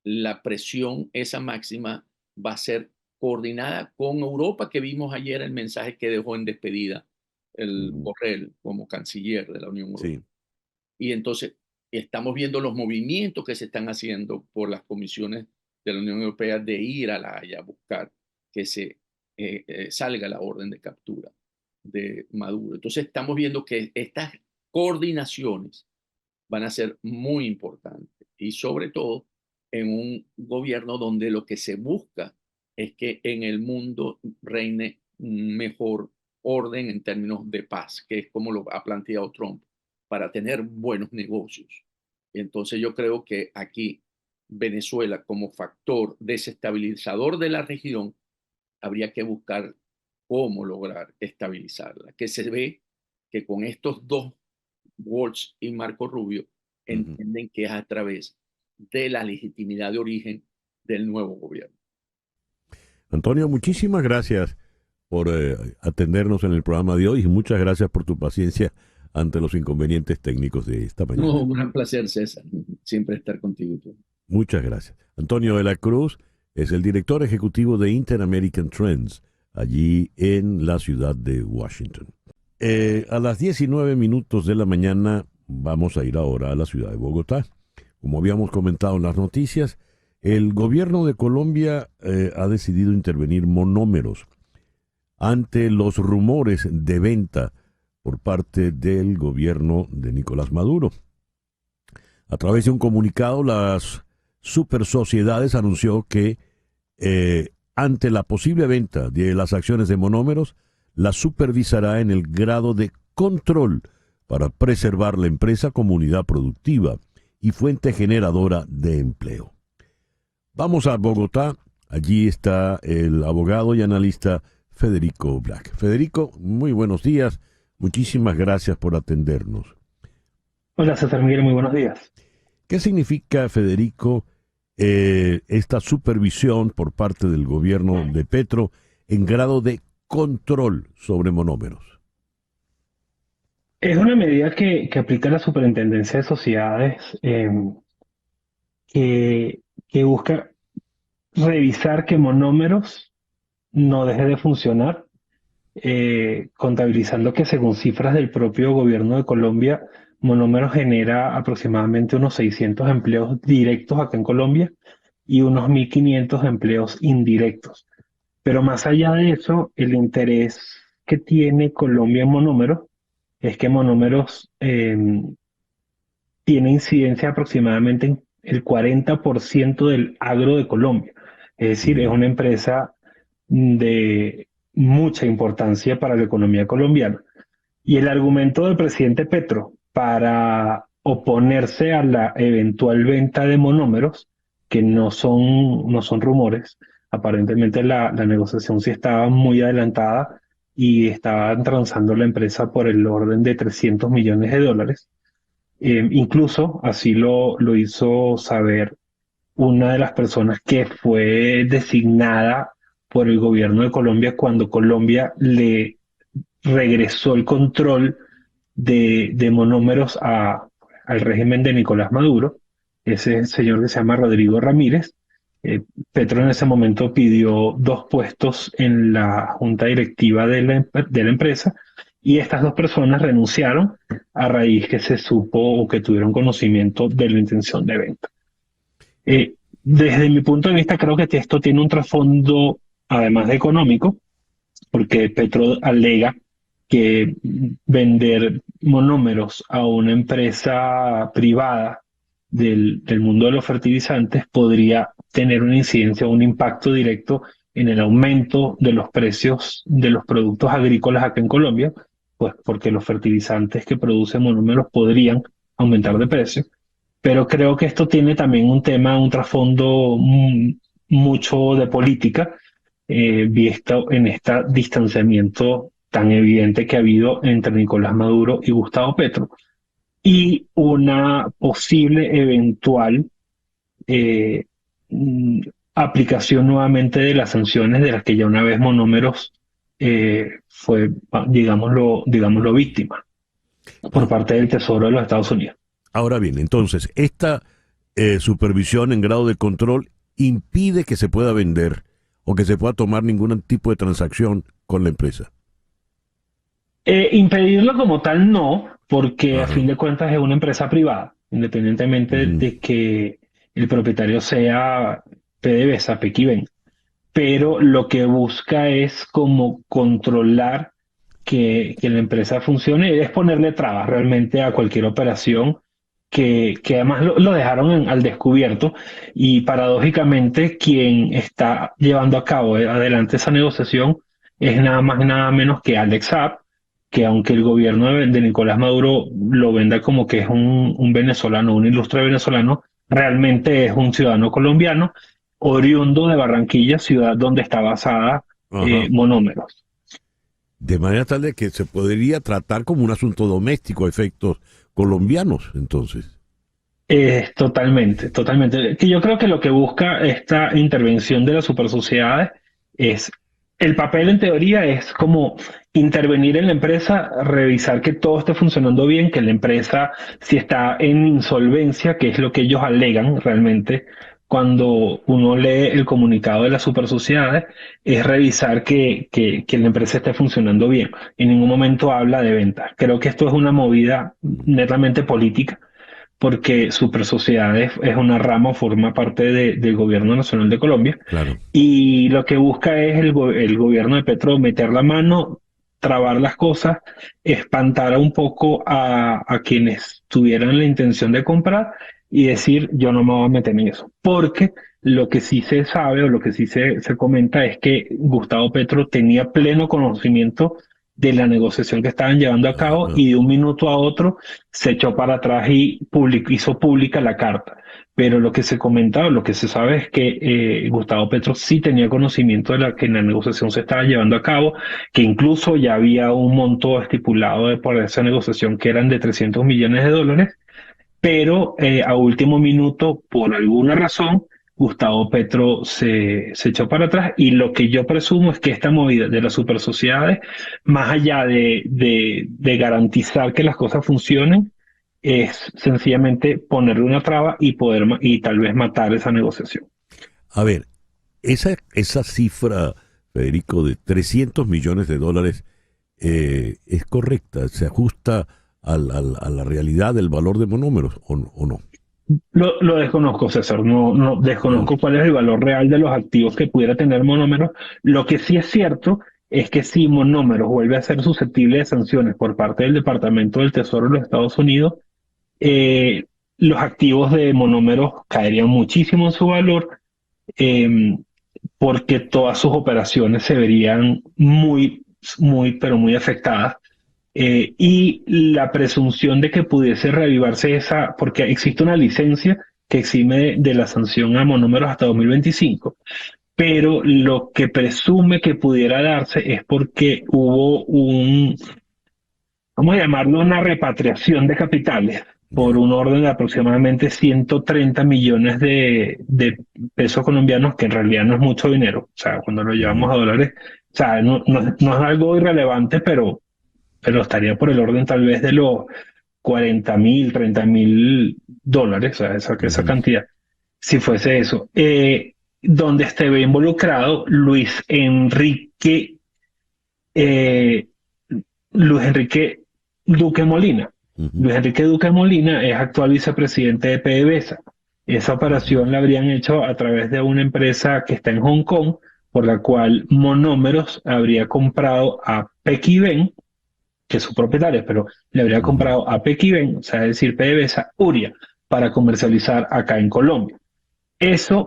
la presión esa máxima va a ser coordinada con Europa, que vimos ayer el mensaje que dejó en despedida el Ujú. Borrell como canciller de la Unión Europea. Sí. Y entonces estamos viendo los movimientos que se están haciendo por las comisiones de la Unión Europea de ir a La Haya a buscar que se salga la orden de captura de Maduro. Entonces estamos viendo que estas coordinaciones van a ser muy importantes y sobre todo en un gobierno donde lo que se busca es que en el mundo reine un mejor orden en términos de paz, que es como lo ha planteado Trump, para tener buenos negocios. Entonces yo creo que aquí Venezuela como factor desestabilizador de la región habría que buscar cómo lograr estabilizarla, que se ve que con estos dos, Waltz y Marco Rubio, entienden que es a través de la legitimidad de origen del nuevo gobierno. Antonio, muchísimas gracias por atendernos en el programa de hoy y muchas gracias por tu paciencia ante los inconvenientes técnicos de esta mañana. No, un gran placer, César, siempre estar contigo. Muchas gracias. Antonio de la Cruz es el director ejecutivo de Inter-American Trends, allí en la ciudad de Washington. A las 19:00 de la mañana vamos a ir ahora a la ciudad de Bogotá. Como habíamos comentado en las noticias, el gobierno de Colombia ha decidido intervenir monómeros ante los rumores de venta por parte del gobierno de Nicolás Maduro. A través de un comunicado, las supersociedades anunció que ante la posible venta de las acciones de monómeros, la supervisará en el grado de control para preservar la empresa como unidad productiva y fuente generadora de empleo. Vamos a Bogotá. Allí está el abogado y analista Federico Black. Federico, muy buenos días. Muchísimas gracias por atendernos. Hola César Miguel, muy buenos días. ¿Qué significa, Federico, esta supervisión por parte del gobierno de Petro en grado de control sobre monómeros? Es una medida que aplica la Superintendencia de Sociedades que busca revisar que monómeros no deje de funcionar, contabilizando que según cifras del propio gobierno de Colombia, monómeros genera aproximadamente unos 600 empleos directos acá en Colombia y unos 1.500 empleos indirectos. Pero más allá de eso, el interés que tiene Colombia en monómeros es que monómeros tiene incidencia aproximadamente en el 40% del agro de Colombia. Es decir, es una empresa de mucha importancia para la economía colombiana. Y el argumento del presidente Petro para oponerse a la eventual venta de monómeros, que no son rumores, aparentemente la negociación sí estaba muy adelantada y estaban transando la empresa por el orden de $300 millones. Incluso así lo hizo saber una de las personas que fue designada por el gobierno de Colombia cuando Colombia le regresó el control de monómeros al régimen de Nicolás Maduro, ese señor que se llama Rodrigo Ramírez. Petro en ese momento pidió 2 puestos en la junta directiva de la empresa y estas 2 personas renunciaron a raíz que se supo o que tuvieron conocimiento de la intención de venta. Desde mi punto de vista creo que esto tiene un trasfondo además de económico, porque Petro alega que vender monómeros a una empresa privada del mundo de los fertilizantes podría tener una incidencia, un impacto directo en el aumento de los precios de los productos agrícolas acá en Colombia, pues porque los fertilizantes que producen monómeros podrían aumentar de precio. Pero creo que esto tiene también un trasfondo mucho de política, visto en este distanciamiento tan evidente que ha habido entre Nicolás Maduro y Gustavo Petro, y una posible eventual aplicación nuevamente de las sanciones de las que ya una vez monómeros fue, digámoslo, víctima por parte del Tesoro de los Estados Unidos. Ahora bien, entonces, esta supervisión en grado de control impide que se pueda vender o que se pueda tomar ningún tipo de transacción con la empresa? Impedirlo como tal no, porque a Ajá. fin de cuentas es una empresa privada, independientemente Ujú. de que el propietario sea PDVSA, Pequiven. Pero lo que busca es como controlar que la empresa funcione, es ponerle trabas realmente a cualquier operación que además lo dejaron al descubierto y paradójicamente quien está llevando a cabo adelante esa negociación es nada más y nada menos que Alex Saab, que aunque el gobierno de Nicolás Maduro lo venda como que es un venezolano, un ilustre venezolano, realmente es un ciudadano colombiano oriundo de Barranquilla, ciudad donde está basada Ajá. Monómeros. De manera tal de que se podría tratar como un asunto doméstico a efectos colombianos, entonces. Totalmente, totalmente. Que yo creo que lo que busca esta intervención de las supersociedades es, el papel en teoría es como intervenir en la empresa, revisar que todo esté funcionando bien, que la empresa si está en insolvencia, que es lo que ellos alegan realmente cuando uno lee el comunicado de las supersociedades, es revisar que la empresa esté funcionando bien. En ningún momento habla de ventas. Creo que esto es una movida netamente política porque Super Sociedades es una rama, forma parte del Gobierno Nacional de Colombia, Claro. y lo que busca es el gobierno de Petro meter la mano, trabar las cosas, espantar un poco a quienes tuvieran la intención de comprar y decir, yo no me voy a meter en eso. Porque lo que sí se sabe o lo que sí se comenta es que Gustavo Petro tenía pleno conocimiento de la negociación que estaban llevando a cabo Ajá. y de un minuto a otro se echó para atrás y hizo pública la carta. Pero lo que se comentaba, lo que se sabe es que Gustavo Petro sí tenía conocimiento de que la negociación se estaba llevando a cabo, que incluso ya había un monto estipulado por esa negociación que eran de 300 millones de dólares, pero a último minuto, por alguna razón, Gustavo Petro se echó para atrás y lo que yo presumo es que esta movida de las supersociedades, más allá de garantizar que las cosas funcionen, es sencillamente ponerle una traba y y tal vez matar esa negociación. A ver, esa cifra, Federico, de 300 millones de dólares es correcta, se ajusta a la realidad del valor de monómeros o no. Lo desconozco, César, no desconozco cuál es el valor real de los activos que pudiera tener Monómeros. Lo que sí es cierto es que si Monómeros vuelve a ser susceptible de sanciones por parte del Departamento del Tesoro de los Estados Unidos, eh, los activos de Monómeros caerían muchísimo en su valor, eh, porque todas sus operaciones se verían pero muy afectadas. Y la presunción de que pudiese reavivarse porque existe una licencia que exime de la sanción a Monómeros hasta 2025, pero lo que presume que pudiera darse es porque hubo vamos a llamarlo una repatriación de capitales por un orden de aproximadamente 130 millones de pesos colombianos, que en realidad no es mucho dinero. O sea, cuando lo llevamos a dólares, o sea, no es algo irrelevante, pero estaría por el orden tal vez de los 40.000, 30.000 dólares, o sea, esa cantidad, si fuese eso. Donde esté involucrado eh, Luis Enrique Duque Molina. Luis Enrique Duque Molina es actual vicepresidente de PDVSA. Esa operación la habrían hecho a través de una empresa que está en Hong Kong, por la cual Monómeros habría comprado a Pequiven, que es su propietaria, pero le habría comprado a Pequiven, o sea, es decir, PDVSA, Uria, para comercializar acá en Colombia. Esa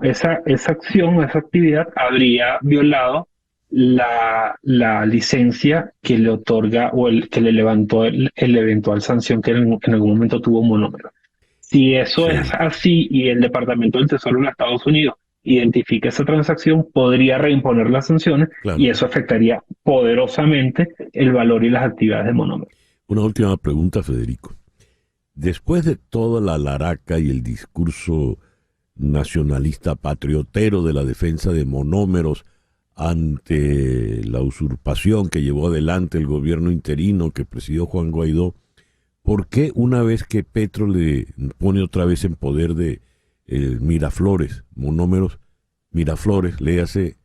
acción, esa actividad habría violado la licencia que le otorga o que le levantó el eventual sanción que en algún momento tuvo Monómero. Si eso es así y el Departamento del Tesoro de Estados Unidos identifica esa transacción, podría reimponer las sanciones y eso afectaría poderosamente el valor y las actividades de Monómero. Una última pregunta, Federico. Después de toda la laraca y el discurso nacionalista patriotero de la defensa de Monómeros ante la usurpación que llevó adelante el gobierno interino que presidió Juan Guaidó, ¿por qué una vez que Petro le pone otra vez en poder de Miraflores, Monómeros, Miraflores, léase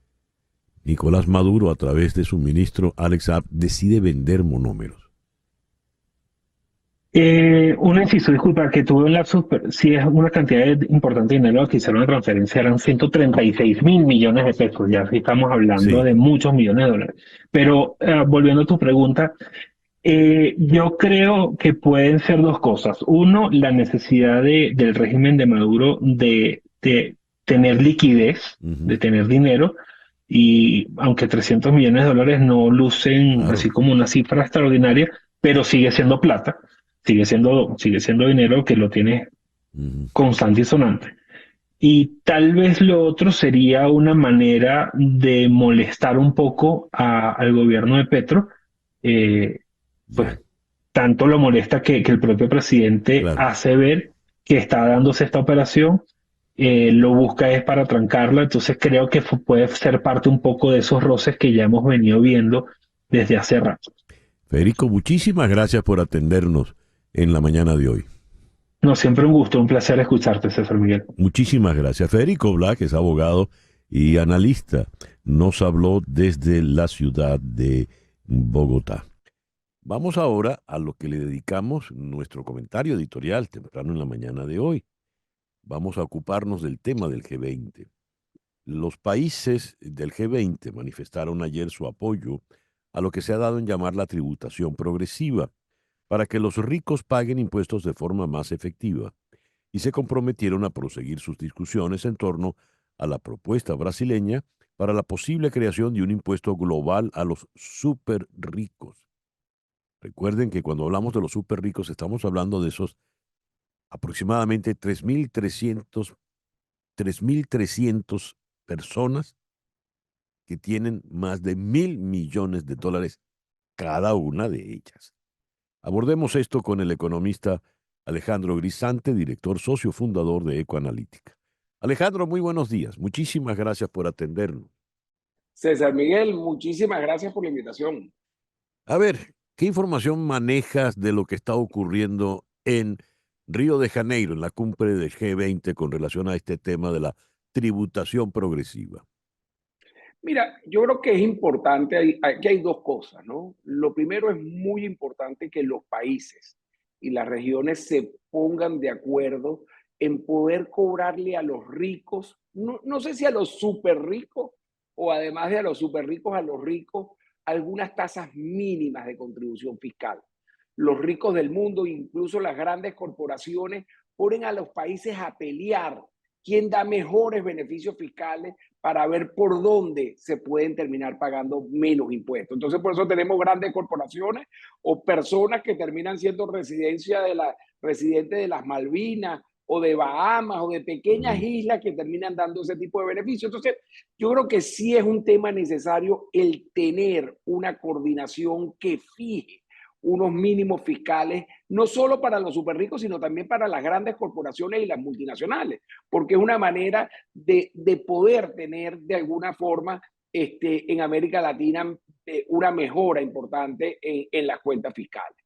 Nicolás Maduro, a través de su ministro Alex Saab, decide vender monómeros. Un inciso, disculpa, que tuve un lapsus, pero sí es una cantidad importante de dinero que hicieron la transferencia, eran 136.000 millones de pesos, ya sí estamos hablando Sí. de muchos millones de dólares. Pero volviendo a tu pregunta, yo creo que pueden ser dos cosas. Uno, la necesidad del régimen de Maduro de tener liquidez, Ujú. de tener dinero, y aunque 300 millones de dólares no lucen Claro. así como una cifra extraordinaria, pero sigue siendo plata, sigue siendo dinero que lo tiene Ujú. constante y sonante. Y tal vez lo otro sería una manera de molestar un poco al gobierno de Petro, pues Ya, tanto lo molesta que el propio presidente claro. hace ver que está dándose esta operación, lo busca es para trancarla, entonces creo que puede ser parte un poco de esos roces que ya hemos venido viendo desde hace rato. Federico, muchísimas gracias por atendernos en la mañana de hoy. No, siempre un gusto, un placer escucharte, César Miguel. Muchísimas gracias. Federico Black es abogado y analista. Nos habló desde la ciudad de Bogotá. Vamos ahora a lo que le dedicamos nuestro comentario editorial temprano en la mañana de hoy. Vamos a ocuparnos del tema del G20. Los países del G20 manifestaron ayer su apoyo a lo que se ha dado en llamar la tributación progresiva, para que los ricos paguen impuestos de forma más efectiva, y se comprometieron a proseguir sus discusiones en torno a la propuesta brasileña para la posible creación de un impuesto global a los súper ricos. Recuerden que cuando hablamos de los súper ricos estamos hablando de esos aproximadamente 3.300 personas que tienen más de 1.000 millones de dólares cada una de ellas. Abordemos esto con el economista Alejandro Grisante, director socio fundador de Ecoanalítica. Alejandro, muy buenos días. Muchísimas gracias por atendernos. César Miguel, muchísimas gracias por la invitación. A ver, ¿qué información manejas de lo que está ocurriendo en Río de Janeiro, en la cumbre del G20, con relación a este tema de la tributación progresiva? Mira, yo creo que es importante, aquí hay dos cosas, ¿no? Lo primero, es muy importante que los países y las regiones se pongan de acuerdo en poder cobrarle a los ricos, no sé si a los súper ricos o además de a los súper ricos, a los ricos, algunas tasas mínimas de contribución fiscal. Los ricos del mundo, incluso las grandes corporaciones, ponen a los países a pelear quién da mejores beneficios fiscales para ver por dónde se pueden terminar pagando menos impuestos. Entonces, por eso tenemos grandes corporaciones o personas que terminan siendo residentes de las Malvinas o de Bahamas o de pequeñas islas que terminan dando ese tipo de beneficios. Entonces, yo creo que sí es un tema necesario el tener una coordinación que fije unos mínimos fiscales, no solo para los súper ricos, sino también para las grandes corporaciones y las multinacionales, porque es una manera de poder tener de alguna forma en América Latina una mejora importante en las cuentas fiscales.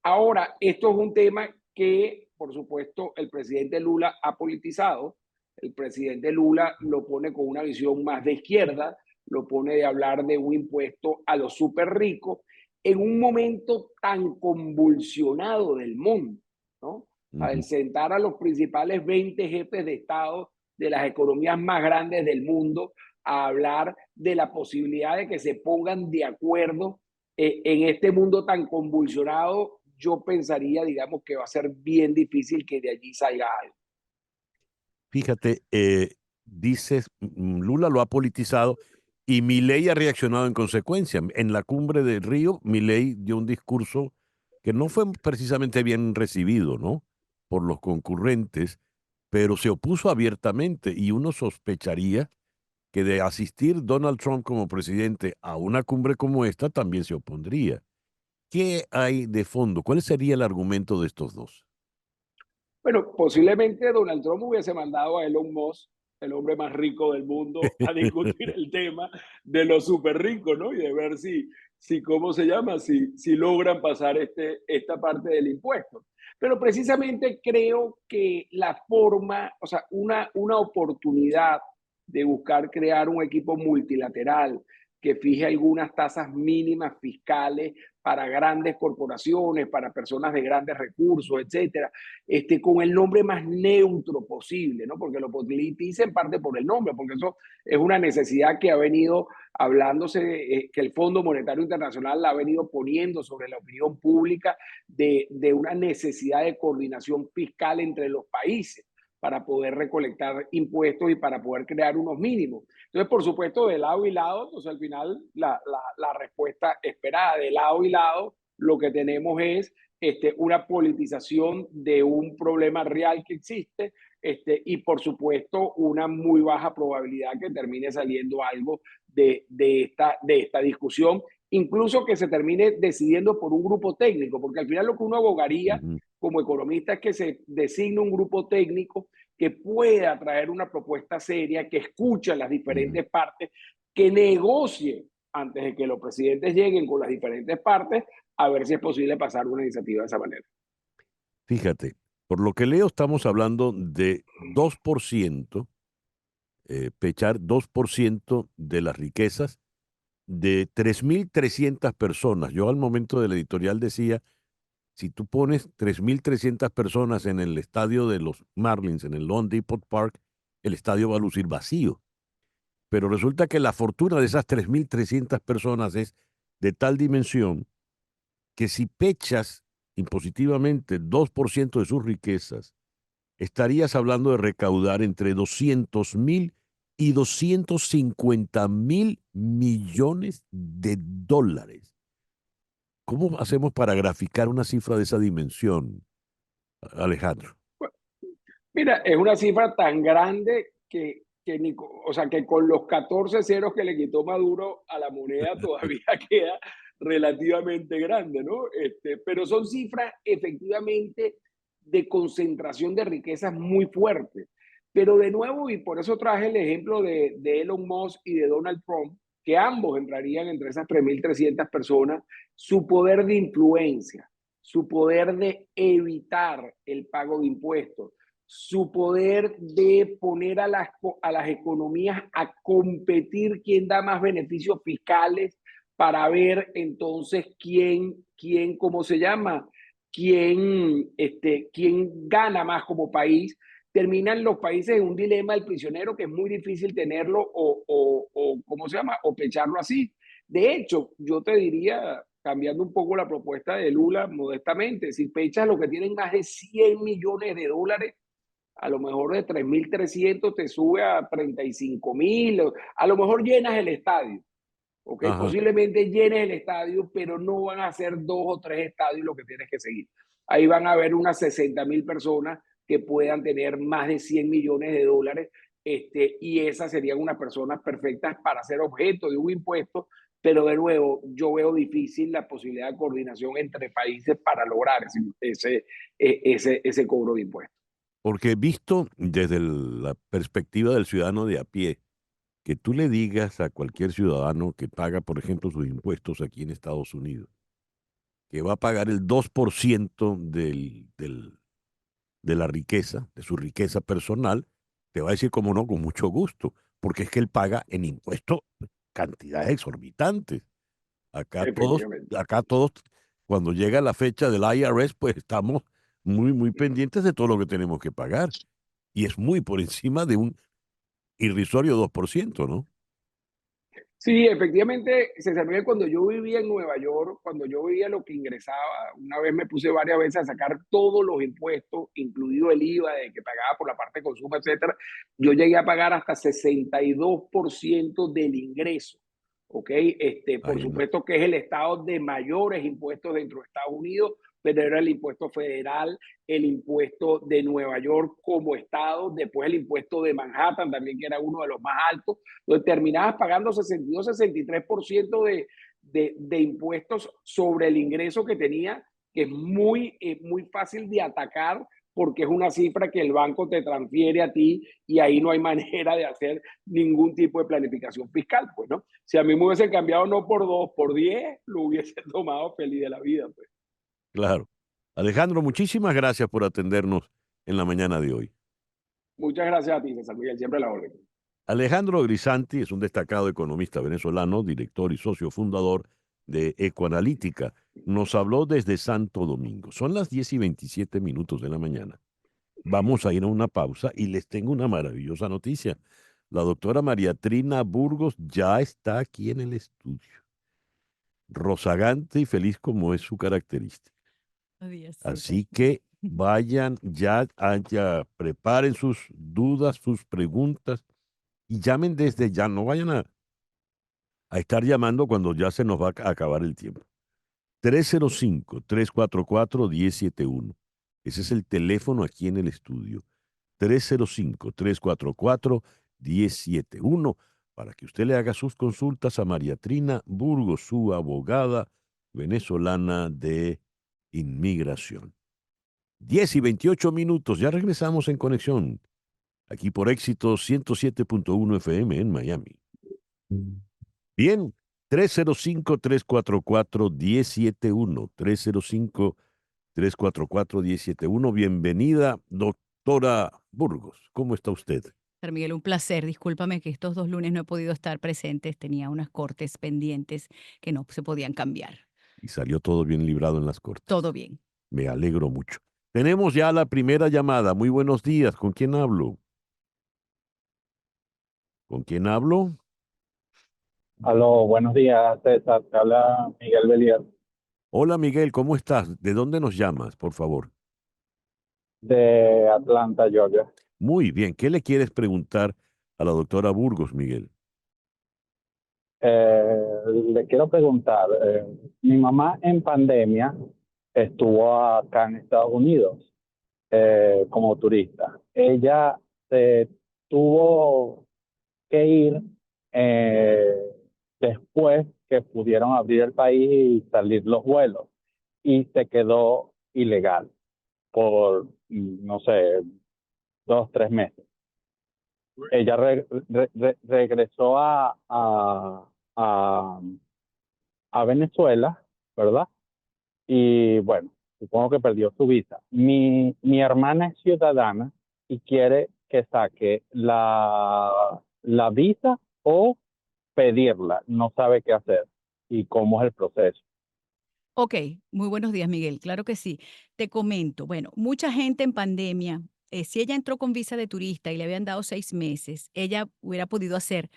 Ahora, esto es un tema que, por supuesto, el presidente Lula ha politizado. El presidente Lula lo pone con una visión más de izquierda, lo pone de hablar de un impuesto a los súper ricos, en un momento tan convulsionado del mundo, ¿no? Al sentar a los principales 20 jefes de Estado de las economías más grandes del mundo a hablar de la posibilidad de que se pongan de acuerdo en este mundo tan convulsionado, yo pensaría, digamos, que va a ser bien difícil que de allí salga algo. Fíjate, dices, Lula lo ha politizado y Milei ha reaccionado en consecuencia. En la cumbre de Río, Milei dio un discurso que no fue precisamente bien recibido, ¿no?, por los concurrentes, pero se opuso abiertamente, y uno sospecharía que de asistir Donald Trump como presidente a una cumbre como esta también se opondría. ¿Qué hay de fondo? ¿Cuál sería el argumento de estos dos? Bueno, posiblemente Donald Trump hubiese mandado a Elon Musk, el hombre más rico del mundo, a discutir el tema de los súper ricos, ¿no? Y de ver ¿cómo se llama? Si logran pasar esta parte del impuesto. Pero precisamente creo que la forma, o sea, una oportunidad de buscar crear un equipo multilateral que fije algunas tasas mínimas fiscales para grandes corporaciones, para personas de grandes recursos, etcétera, con el nombre más neutro posible, ¿no? Porque lo politiza en parte por el nombre, porque eso es una necesidad que ha venido hablándose, que el Fondo Monetario Internacional la ha venido poniendo sobre la opinión pública de una necesidad de coordinación fiscal entre los países para poder recolectar impuestos y para poder crear unos mínimos. Entonces, por supuesto, de lado y lado, entonces al final la respuesta esperada, de lado y lado, lo que tenemos es una politización de un problema real que existe y, por supuesto, una muy baja probabilidad que termine saliendo algo de esta discusión, incluso que se termine decidiendo por un grupo técnico, porque al final lo que uno abogaría como economista es que se designe un grupo técnico que pueda traer una propuesta seria, que escuche a las diferentes partes, que negocie antes de que los presidentes lleguen con las diferentes partes, a ver si es posible pasar una iniciativa de esa manera. Fíjate, por lo que leo estamos hablando de 2%, pechar 2% de las riquezas de 3.300 personas. Yo al momento del editorial decía, si tú pones 3.300 personas en el estadio de los Marlins, en el Loan Depot Park, el estadio va a lucir vacío. Pero resulta que la fortuna de esas 3.300 personas es de tal dimensión que si pechas impositivamente 2% de sus riquezas, estarías hablando de recaudar entre 200.000 y 250.000 millones de dólares. ¿Cómo hacemos para graficar una cifra de esa dimensión, Alejandro? Mira, es una cifra tan grande que con los 14 ceros que le quitó Maduro a la moneda todavía queda relativamente grande, ¿no? Pero son cifras efectivamente de concentración de riquezas muy fuertes. Pero de nuevo, y por eso traje el ejemplo de Elon Musk y de Donald Trump, que ambos entrarían entre esas 3.300 personas, su poder de influencia, su poder de evitar el pago de impuestos, su poder de poner a las economías a competir quién da más beneficios fiscales para ver entonces ¿cómo se llama? Quién gana más como país. Terminan los países en un dilema del prisionero que es muy difícil tenerlo ¿cómo se llama? O pecharlo así. De hecho, yo te diría, cambiando un poco la propuesta de Lula modestamente, si pechas lo que tienen más de 100 millones de dólares, a lo mejor de 3.300 te sube a 35.000, a lo mejor llenas el estadio, ¿ok? Ajá. Posiblemente llenes el estadio, pero no van a ser 2 o 3 estadios lo que tienes que seguir. Ahí van a haber unas 60.000 personas que puedan tener más de 100 millones de dólares y esas serían unas personas perfectas para ser objeto de un impuesto, pero de nuevo, yo veo difícil la posibilidad de coordinación entre países para lograr ese cobro de impuestos. Porque visto desde la perspectiva del ciudadano de a pie, que tú le digas a cualquier ciudadano que paga, por ejemplo, sus impuestos aquí en Estados Unidos, que va a pagar el 2% de la riqueza, de su riqueza personal, te va a decir, como no, con mucho gusto, porque es que él paga en impuestos cantidades exorbitantes. Acá todos, cuando llega la fecha del IRS, pues estamos muy pendientes de todo lo que tenemos que pagar. Y es muy por encima de un irrisorio 2%, ¿no? Sí, efectivamente, César Miguel, cuando yo vivía en Nueva York, cuando yo veía lo que ingresaba, una vez me puse varias veces a sacar todos los impuestos, incluido el IVA de que pagaba por la parte de consumo, etcétera. Yo llegué a pagar hasta 62% del ingreso, ¿ok? Por supuesto que es el estado de mayores impuestos dentro de Estados Unidos, pero era el impuesto federal, el impuesto de Nueva York como estado, después el impuesto de Manhattan también, que era uno de los más altos, donde terminabas pagando 62-63% de impuestos sobre el ingreso que tenía, que es muy fácil de atacar porque es una cifra que el banco te transfiere a ti y ahí no hay manera de hacer ningún tipo de planificación fiscal, pues, ¿no? Si a mí me hubiesen cambiado no por 2, por 10, lo hubiese tomado feliz de la vida, pues. Claro. Alejandro, muchísimas gracias por atendernos en la mañana de hoy. Muchas gracias a ti, César Miguel, siempre a la orden. Alejandro Grisanti es un destacado economista venezolano, director y socio fundador de Ecoanalítica. Nos habló desde Santo Domingo. Son las 10:27 de la mañana. Vamos a ir a una pausa y les tengo una maravillosa noticia. La doctora María Trina Burgos ya está aquí en el estudio, rozagante y feliz como es su característica. Así que vayan ya, preparen sus dudas, sus preguntas y llamen desde ya. No vayan a estar llamando cuando ya se nos va a acabar el tiempo. 305-344-1071. Ese es el teléfono aquí en el estudio. 305-344-1071 para que usted le haga sus consultas a María Trina Burgos, su abogada venezolana de inmigración. 10:28. Ya regresamos en conexión, aquí por Éxito 107.1 FM en Miami. Bien, 305-344-1071. 305-344-1071. Bienvenida, doctora Burgos. ¿Cómo está usted? Ser Miguel, un placer. Discúlpame que estos 2 lunes no he podido estar presentes. Tenía unas cortes pendientes que no se podían cambiar. Y salió todo bien librado en las cortes. Todo bien. Me alegro mucho. Tenemos ya la primera llamada. Muy buenos días. ¿Con quién hablo? ¿Con quién hablo? Aló, buenos días, César. Te habla Miguel Belier Hola Miguel, ¿cómo estás? ¿De dónde nos llamas, por favor? de Atlanta, Georgia. Muy bien. ¿Qué le quieres preguntar a la doctora Burgos, Miguel? Le quiero preguntar, mi mamá en pandemia estuvo acá en Estados Unidos como turista. Ella tuvo que ir eh, después que pudieron abrir el país y salir los vuelos y se quedó ilegal por, no sé, 2, 3 meses. Ella regresó a, a Venezuela, ¿verdad? Y bueno, supongo que perdió su visa. Mi hermana es ciudadana y quiere que saque la visa o pedirla. No sabe qué hacer y cómo es el proceso. Ok, muy buenos días, Miguel. Claro que sí. Te comento, bueno, mucha gente en pandemia, si ella entró con visa de turista y le habían dado 6 meses, ella hubiera podido hacer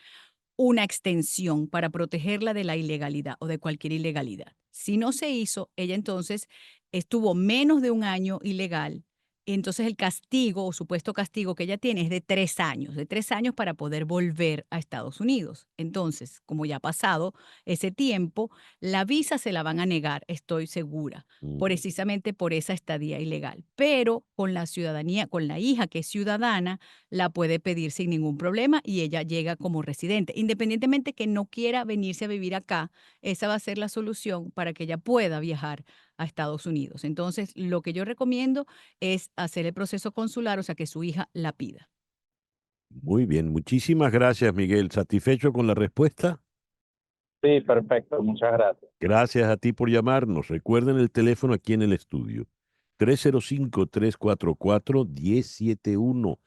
una extensión para protegerla de la ilegalidad o de cualquier ilegalidad. Si no se hizo, ella entonces estuvo menos de un año ilegal. Entonces el castigo o supuesto castigo que ella tiene es de 3 años para poder volver a Estados Unidos. Entonces, como ya ha pasado ese tiempo, la visa se la van a negar, estoy segura, precisamente por esa estadía ilegal. Pero con la ciudadanía, con la hija que es ciudadana, la puede pedir sin ningún problema y ella llega como residente. Independientemente que no quiera venirse a vivir acá, esa va a ser la solución para que ella pueda viajar a Estados Unidos. Entonces, lo que yo recomiendo es hacer el proceso consular, o sea, que su hija la pida. Muy bien, muchísimas gracias, Miguel. ¿Satisfecho con la respuesta? Sí, perfecto. Muchas gracias. Gracias a ti por llamarnos. Recuerden el teléfono aquí en el estudio. 305-344-1071.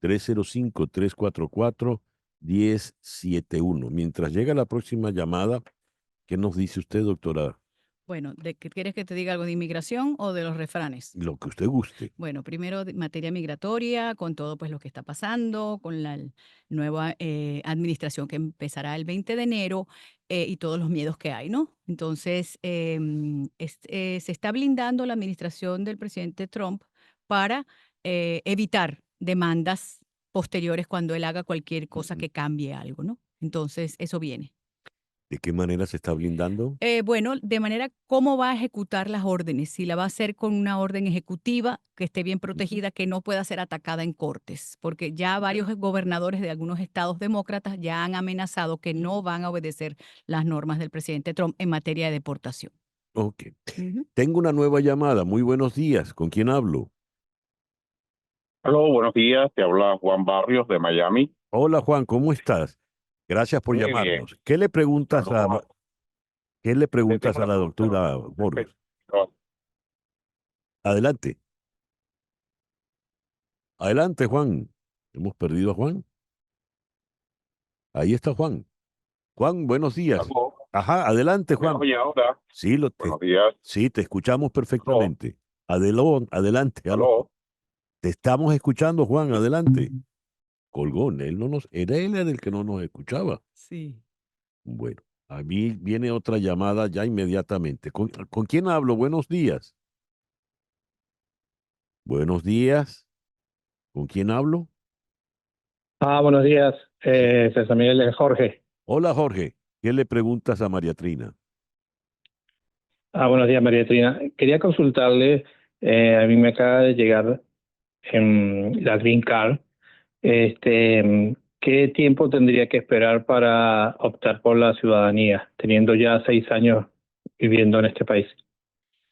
305-344-1071. Mientras llega la próxima llamada, ¿qué nos dice usted, doctora? Bueno, ¿de qué quieres que te diga algo de inmigración o de los refranes? Lo que usted guste. Bueno, primero materia migratoria, con todo pues lo que está pasando, con la nueva administración que empezará el 20 de enero y todos los miedos que hay, ¿no? Entonces, se está blindando la administración del presidente Trump para evitar demandas posteriores cuando él haga cualquier cosa que cambie algo, ¿no? Entonces, eso viene. ¿De qué manera se está blindando? Bueno, de manera cómo va a ejecutar las órdenes, si la va a hacer con una orden ejecutiva que esté bien protegida, que no pueda ser atacada en cortes, porque ya varios gobernadores de algunos estados demócratas ya han amenazado que no van a obedecer las normas del presidente Trump en materia de deportación. Ok. Tengo una nueva llamada. Muy buenos días. ¿Con quién hablo? Hola, buenos días. Te habla Juan Barrios de Miami. Hola, Juan, ¿cómo estás? Gracias por Muy bien. llamarnos. ¿Qué le preguntas a la doctora Burgos? Adelante. Adelante, Juan. ¿Hemos perdido a Juan? Ahí está Juan. Juan, buenos días. Aló, Ajá, adelante, ¿me Juan. oye ahora? Sí, Buenos días. sí, te escuchamos Aló, perfectamente. Adelante, aló. aló. Te estamos escuchando, Juan, adelante. Colgó, él no nos, él era el que no nos escuchaba. Sí. Bueno, a mí viene otra llamada ya inmediatamente. ¿Con quién hablo? Buenos días. Buenos días. ¿Con quién hablo? Buenos días, César Miguel, Jorge. Hola, Jorge. ¿Qué le preguntas a María Trina? Buenos días, María Trina. Quería consultarle, a mí me acaba de llegar la Green Card. ¿Qué tiempo tendría que esperar para optar por la ciudadanía, teniendo ya 6 años viviendo en este país?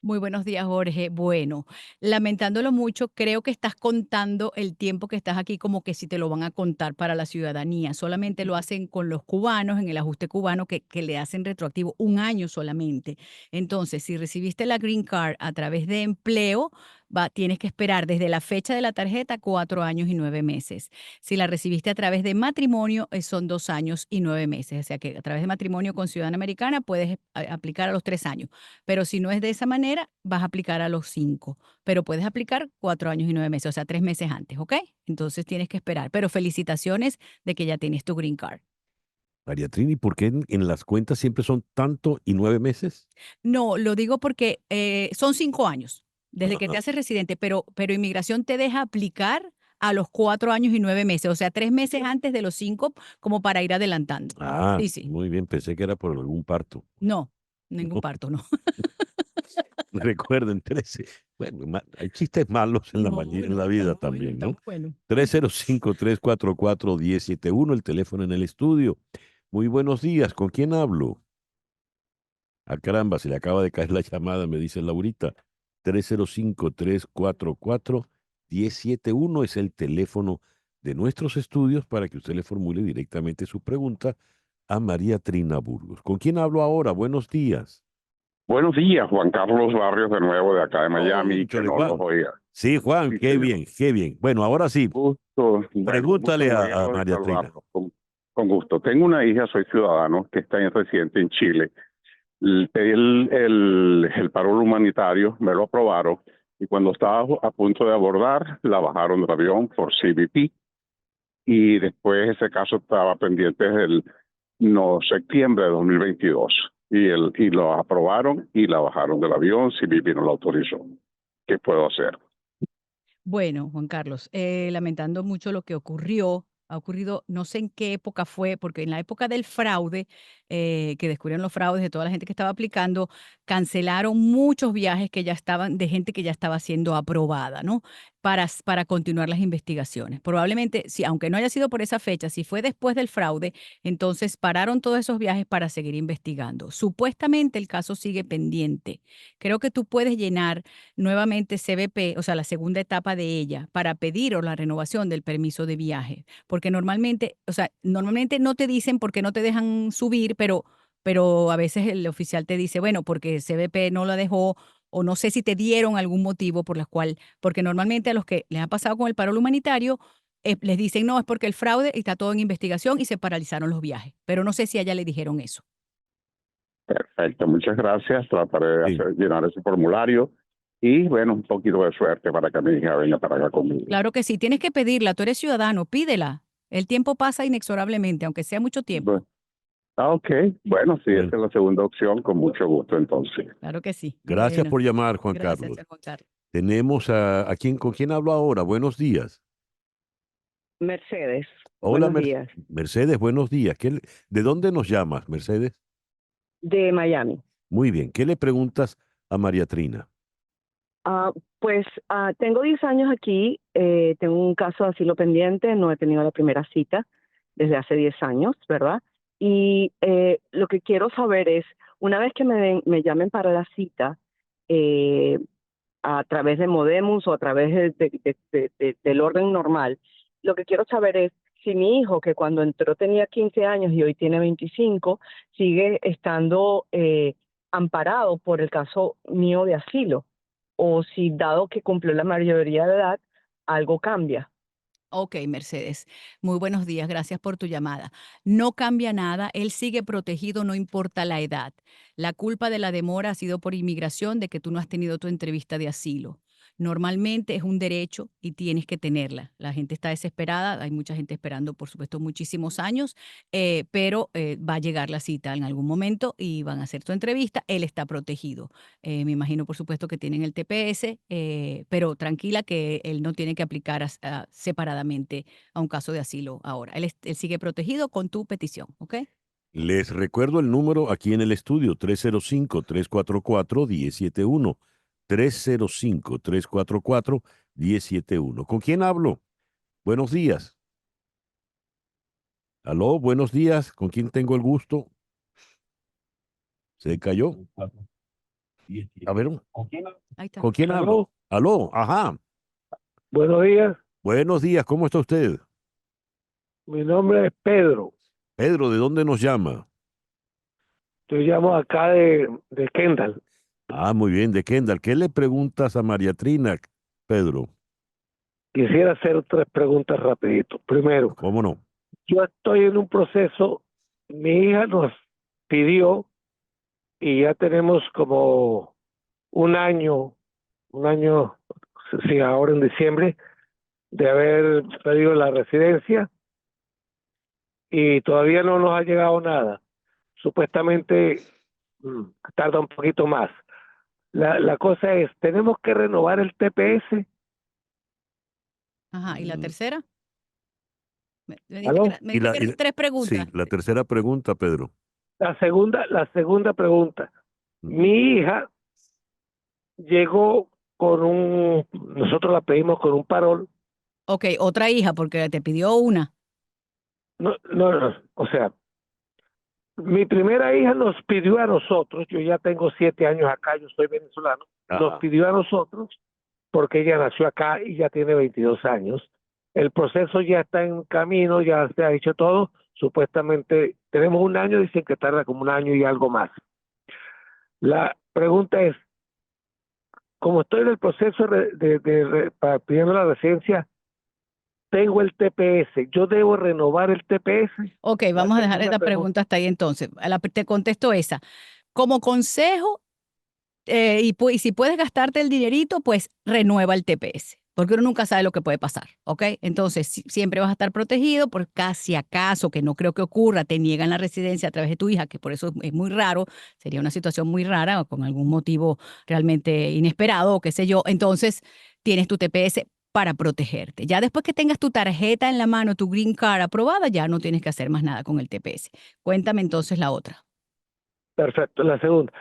Muy buenos días, Jorge. Bueno, lamentándolo mucho, creo que estás contando el tiempo que estás aquí como que si te lo van a contar para la ciudadanía. Solamente lo hacen con los cubanos, en el ajuste cubano, que le hacen retroactivo 1 año solamente. Entonces, si recibiste la Green Card a través de empleo, tienes que esperar desde la fecha de la tarjeta 4 años y 9 meses. Si la recibiste a través de matrimonio, son 2 años y 9 meses. O sea que a través de matrimonio con ciudadana americana puedes aplicar a los 3 años. Pero si no es de esa manera, vas a aplicar a los 5. Pero puedes aplicar 4 años y 9 meses, o sea, 3 meses antes, ¿ok? Entonces tienes que esperar. Pero felicitaciones de que ya tienes tu green card. María Trina, ¿y por qué en las cuentas siempre son tanto y 9 meses? No, lo digo porque son 5 años desde que te haces residente, pero inmigración te deja aplicar a los 4 años y 9 meses, o sea, 3 meses antes de los 5, como para ir adelantando. Ah, Sí, sí. muy bien, pensé que era por algún parto. No, ningún No. parto, no. Recuerden, 13. Bueno, hay chistes malos en No, en la no, vida estamos también, buenos, ¿no? estamos buenos. 305-344-1071, el teléfono en el estudio. Muy buenos días, ¿con quién hablo? Ah, caramba, se le acaba de caer la llamada, me dice Laurita. 305-344-1071 es el teléfono de nuestros estudios para que usted le formule directamente su pregunta a María Trina Burgos. ¿Con quién hablo ahora? Buenos días. Buenos días, Juan Carlos Barrios de nuevo de acá de Miami, que Cónchale, no los Juan. oía. Sí, Juan, Sí, qué señor. bien, qué bien. Bueno, ahora sí, Bueno, pregúntale gusto muy a de María Trina. saludarlo. Con gusto. Tengo una hija, soy ciudadano, que está en residente en Chile. Pedí el parol humanitario, me lo aprobaron, y cuando estaba a punto de abordar, la bajaron del avión por CBP, y después ese caso estaba pendiente desde el septiembre de 2022, y lo aprobaron y la bajaron del avión, CBP no lo autorizó. ¿Qué puedo hacer? Bueno, Juan Carlos, lamentando mucho lo que ocurrió, ha ocurrido, no sé en qué época fue, porque en la época del fraude, que descubrieron los fraudes de toda la gente que estaba aplicando, cancelaron muchos viajes que ya estaban, de gente que ya estaba siendo aprobada, ¿no? Para continuar las investigaciones. Probablemente, si, aunque no haya sido por esa fecha, si fue después del fraude, entonces pararon todos esos viajes para seguir investigando. Supuestamente el caso sigue pendiente. Creo que tú puedes llenar nuevamente CBP, o sea, la segunda etapa de ella, para pedir o la renovación del permiso de viaje. Porque normalmente, o sea, normalmente no te dicen por qué no te dejan subir, pero a veces el oficial te dice, bueno, porque CBP no la dejó, o no sé si te dieron algún motivo por la cual, porque normalmente a los que les ha pasado con el parol humanitario, les dicen, no, es porque el fraude está todo en investigación y se paralizaron los viajes. Pero no sé si a ella le dijeron eso. Perfecto, muchas gracias. Trataré de Sí. llenar ese formulario y, bueno, un poquito de suerte para que mi hija venga para acá conmigo. Claro que sí, tienes que pedirla, tú eres ciudadano, pídela. El tiempo pasa inexorablemente, aunque sea mucho tiempo. Ok, bueno, si Bueno. esa es la segunda opción, con mucho gusto entonces. Claro que sí. Gracias Bueno, por llamar, Juan gracias, Carlos. señor Juan Carlos. Tenemos a quién, ¿con quién hablo ahora? Buenos días. Mercedes, Hola, buenos días, Mercedes, buenos días. ¿De dónde nos llamas, Mercedes? de Miami. Muy bien. ¿Qué le preguntas a María Trina? Tengo 10 años aquí, tengo un caso de asilo pendiente, no he tenido la primera cita desde hace 10 años, ¿verdad? Y lo que quiero saber es, una vez que me llamen para la cita, eh, a través de Modemus o a través del orden normal, lo que quiero saber es si mi hijo, que cuando entró tenía 15 años y hoy tiene 25, sigue estando amparado por el caso mío de asilo, o si dado que cumplió la mayoría de edad, algo cambia. Ok, Mercedes. Muy buenos días. Gracias por tu llamada. No cambia nada. Él sigue protegido, no importa la edad. La culpa de la demora ha sido por inmigración, de que tú no has tenido tu entrevista de asilo. Normalmente es un derecho y tienes que tenerla. La gente está desesperada. Hay mucha gente esperando, por supuesto, muchísimos años, pero va a llegar la cita en algún momento y van a hacer tu entrevista. Él está protegido. Me imagino, por supuesto, que tienen el TPS, pero tranquila que él no tiene que aplicar separadamente a un caso de asilo ahora. Él sigue protegido con tu petición, ¿ok? Les recuerdo el número aquí en el estudio, 305-344-1071. 305-344-1071. ¿Con quién hablo? Buenos días. Aló, buenos días. ¿Con quién tengo el gusto? ¿Se cayó? A ver, Ahí está. ¿con quién hablo? Aló, ajá. Buenos días, Buenos días, ¿cómo está usted? mi nombre es Pedro. Pedro, ¿de dónde nos llama? Yo llamo acá de Kendall. Ah, muy bien, de Kendall. ¿Qué le preguntas a María Trina, Pedro? Quisiera hacer 3 preguntas rapidito. Primero, ¿Cómo no? yo estoy en un proceso, mi hija nos pidió y ya tenemos como un año, sí, ahora en diciembre, de haber pedido la residencia y todavía no nos ha llegado nada. Supuestamente tarda un poquito más. La cosa es, ¿tenemos que renovar el TPS? Ajá. ¿Y la tercera? Me dijiste ¿Aló? que, me dijiste que eran 3 preguntas. Sí, la tercera pregunta, Pedro. La segunda pregunta. Mi hija llegó nosotros la pedimos con un parol. Ok, otra hija, porque te pidió una. No, o sea, mi primera hija nos pidió a nosotros, yo ya tengo 7 años acá, yo soy venezolano, nos pidió a nosotros porque ella nació acá y ya tiene 22 años. El proceso ya está en camino, ya se ha hecho todo. Supuestamente tenemos un año, dicen que tarda como un año y algo más. La pregunta es, como estoy en el proceso para pidiendo la residencia, tengo el TPS, ¿yo debo renovar el TPS? Ok, vamos a dejar esta pregunta hasta ahí entonces. Te contesto esa. Como consejo, y si puedes gastarte el dinerito, pues renueva el TPS, porque uno nunca sabe lo que puede pasar, ¿ok? Entonces, siempre vas a estar protegido por casi acaso, que no creo que ocurra, te niegan la residencia a través de tu hija, que por eso es muy raro, sería una situación muy rara o con algún motivo realmente inesperado o qué sé yo. Entonces, tienes tu TPS para protegerte. Ya después que tengas tu tarjeta en la mano, tu Green Card aprobada, ya no tienes que hacer más nada con el TPS. Cuéntame entonces la otra. Perfecto, la segunda.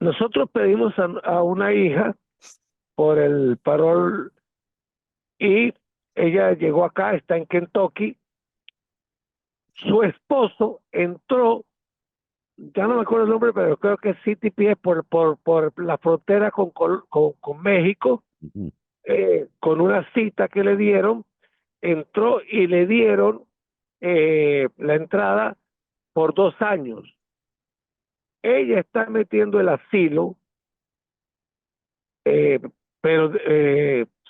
Nosotros pedimos a una hija por el parol y ella llegó acá, está en Kentucky. Su esposo entró, ya no me acuerdo el nombre, pero creo que es CTP por la frontera con México, con una cita que le dieron, entró y le dieron la entrada por 2 años. Ella está metiendo el asilo, pero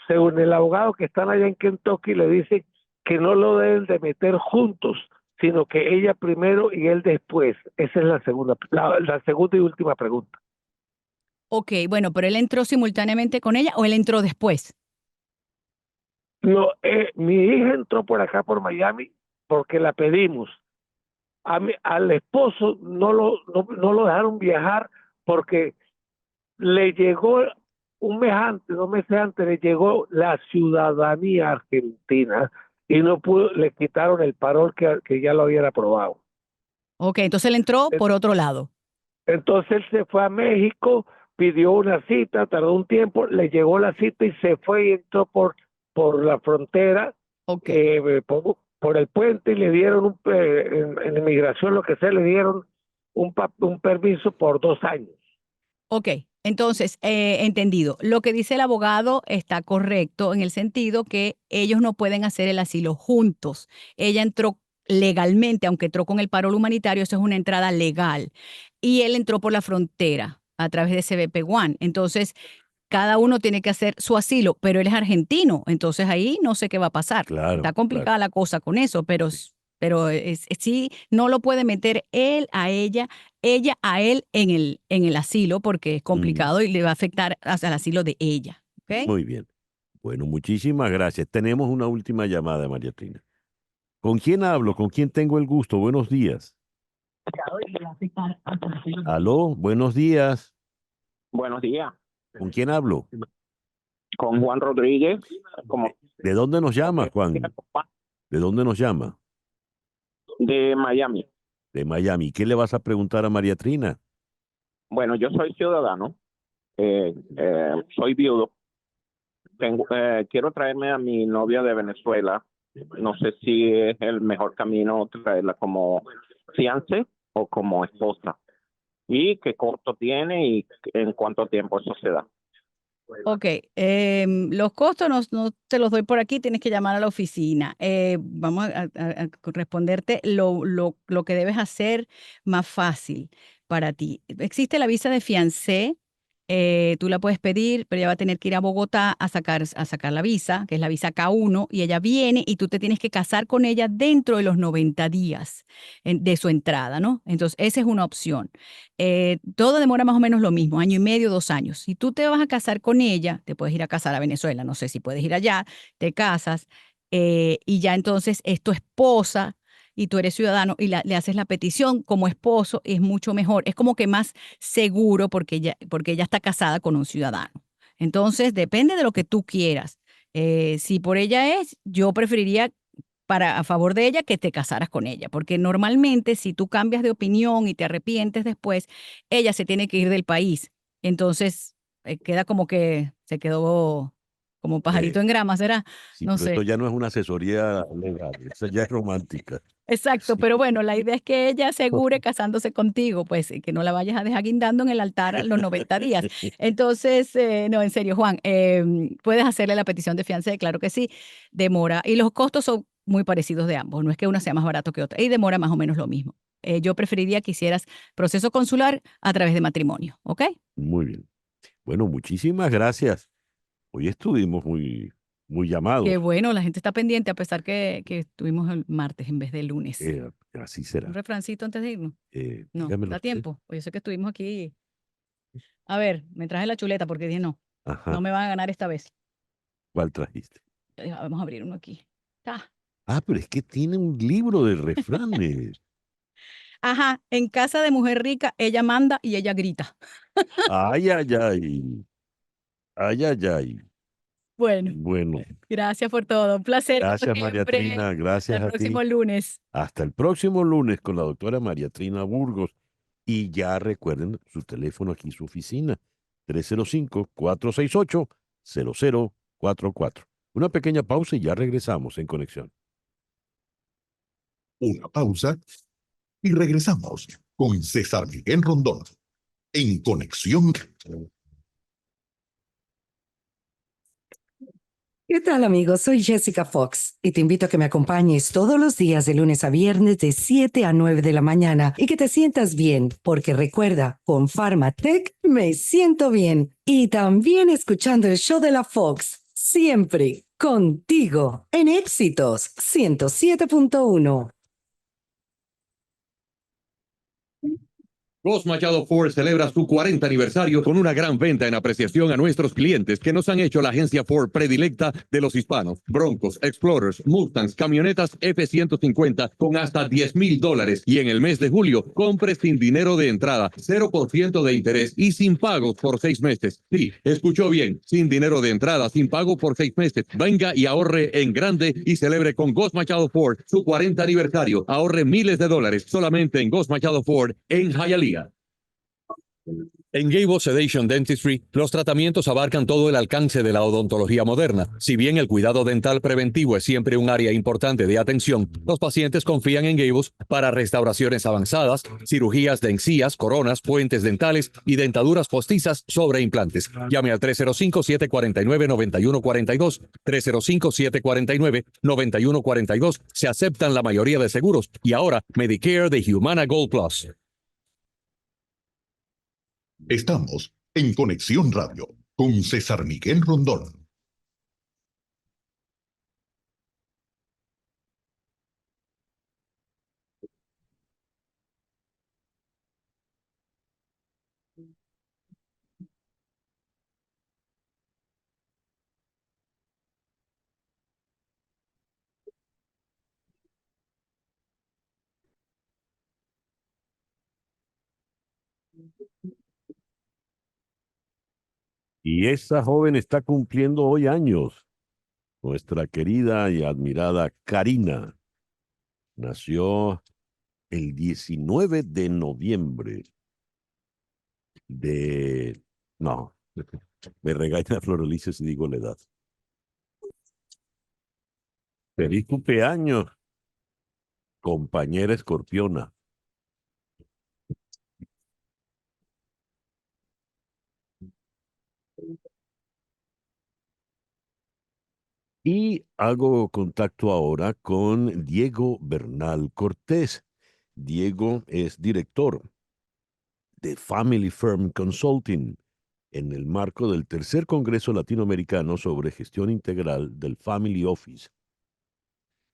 según el abogado que están allá en Kentucky, le dice que no lo deben de meter juntos, sino que ella primero y él después. Esa es la segunda y última pregunta. Ok, bueno, pero él entró simultáneamente con ella o él entró después. No, mi hija entró por acá, por Miami, porque la pedimos. Al esposo no lo dejaron viajar porque le llegó un mes antes, 2 meses antes, le llegó la ciudadanía argentina y no pudo, le quitaron el parol que ya lo habían aprobado. Ok, entonces él entró por otro lado. Entonces él se fue a México, pidió una cita, tardó un tiempo, le llegó la cita y se fue y entró por la frontera, por el puente y le dieron en inmigración, lo que sea, le dieron un permiso por 2 años. Ok, entonces, entendido. Lo que dice el abogado está correcto en el sentido que ellos no pueden hacer el asilo juntos. Ella entró legalmente, aunque entró con el parol humanitario, eso es una entrada legal. Y él entró por la frontera a través de CBP One. Entonces, cada uno tiene que hacer su asilo, pero él es argentino, entonces ahí no sé qué va a pasar. Claro, Está complicada la cosa con eso, pero sí, no lo puede meter él a ella a él en el asilo porque es complicado y le va a afectar hasta el asilo de ella. ¿Ok? Muy bien. Bueno, muchísimas gracias. Tenemos una última llamada, María Trina. ¿Con quién hablo? ¿Con quién tengo el gusto? Buenos días. Aló, buenos días. Buenos días, ¿Con quién hablo? con Juan Rodríguez. Como ¿De dónde nos llama, Juan? ¿De dónde nos llama? de Miami. De Miami. ¿Qué le vas a preguntar a María Trina? Bueno, yo soy ciudadano, soy viudo. Quiero traerme a mi novia de Venezuela. No sé si es el mejor camino traerla como fiancé o como esposa. ¿Y qué costo tiene y en cuánto tiempo eso se da? Ok, los costos no te los doy por aquí, tienes que llamar a la oficina. Vamos a responderte lo que debes hacer más fácil para ti. Existe la visa de fiancé, tú la puedes pedir, pero ella va a tener que ir a Bogotá a sacar la visa, que es la visa K1, y ella viene y tú te tienes que casar con ella dentro de los 90 días de su entrada, ¿no? Entonces, esa es una opción. Todo demora más o menos lo mismo, 1 año y medio, 2 años. Si tú te vas a casar con ella, te puedes ir a casar a Venezuela, no sé si puedes ir allá, te casas y ya entonces es tu esposa y tú eres ciudadano y le haces la petición como esposo, es mucho mejor, es como que más seguro porque ella está casada con un ciudadano. Entonces, depende de lo que tú quieras. Si por ella es, yo preferiría a favor de ella que te casaras con ella, porque normalmente si tú cambias de opinión y te arrepientes después, ella se tiene que ir del país. Entonces, queda como que se quedó como pajarito en grama, ¿será? Sí, No pero esto sé. ya no es una asesoría legal, esa ya es romántica. Exacto, pero bueno, la idea es que ella asegure casándose contigo, pues que no la vayas a dejar guindando en el altar a los 90 días. Entonces, no, en serio, Juan, puedes hacerle la petición de fianza, claro que sí, demora. Y los costos son muy parecidos de ambos, no es que una sea más barato que otra, y demora más o menos lo mismo. Yo preferiría que hicieras proceso consular a través de matrimonio, ¿ok? Muy bien. Bueno, muchísimas gracias. Hoy estuvimos muy llamados. Qué bueno, la gente está pendiente a pesar que estuvimos el martes en vez del lunes. Así será. Un refrancito antes de irnos. No, dígamelo da usted. tiempo. Pues yo sé que estuvimos aquí. A ver, me traje la chuleta porque dije no, Ajá. no me van a ganar esta vez. ¿Cuál trajiste? Vamos a abrir uno aquí. Ah, pero es que tiene un libro de refranes. Ajá, en casa de mujer rica, ella manda y ella grita. Ay, ay, ay. Ay, ay, ay. Bueno, Bueno, gracias por todo. Un placer. como gracias María siempre. Trina, gracias Hasta el a ti. próximo lunes. Hasta el próximo lunes con la doctora María Trina Burgos. Y ya recuerden su teléfono aquí, su oficina, 305-468-0044. Una pequeña pausa y ya regresamos en conexión. Una pausa y regresamos con César Miguel Rondón en Conexión. ¿Qué tal, amigos? Soy Jessica Fox y te invito a que me acompañes todos los días de lunes a viernes de 7 a 9 de la mañana y que te sientas bien, porque recuerda, con Pharmatech me siento bien y también escuchando el show de la Fox, siempre contigo en Éxitos 107.1. Ross Machado Ford celebra su 40 aniversario con una gran venta en apreciación a nuestros clientes que nos han hecho la agencia Ford predilecta de los hispanos. Broncos, Explorers, Mustangs, camionetas F-150 con hasta $10,000. Y en el mes de julio, compre sin dinero de entrada, 0% de interés y sin pagos por 6 meses. Sí, escuchó bien, sin dinero de entrada, sin pago por 6 meses. Venga y ahorre en grande y celebre con Ross Machado Ford su 40 aniversario. Ahorre miles de dólares solamente en Ross Machado Ford en Hialeah. En Gable Sedation Dentistry, los tratamientos abarcan todo el alcance de la odontología moderna. Si bien el cuidado dental preventivo es siempre un área importante de atención, los pacientes confían en Gables para restauraciones avanzadas, cirugías de encías, coronas, puentes dentales y dentaduras postizas sobre implantes. Llame al 305-749-9142, 305-749-9142. Se aceptan la mayoría de seguros y ahora Medicare de Humana Gold Plus. Estamos en Conexión Radio, con César Miguel Rondón. Y esa joven está cumpliendo hoy años. Nuestra querida y admirada Karina nació el 19 de noviembre de... No, me regaña Floralice si digo la edad. Feliz cumpleaños, compañera escorpiona. Y hago contacto ahora con Diego Bernal Cortés. Diego es director de Family Firm Consulting en el marco del tercer Congreso Latinoamericano sobre Gestión Integral del Family Office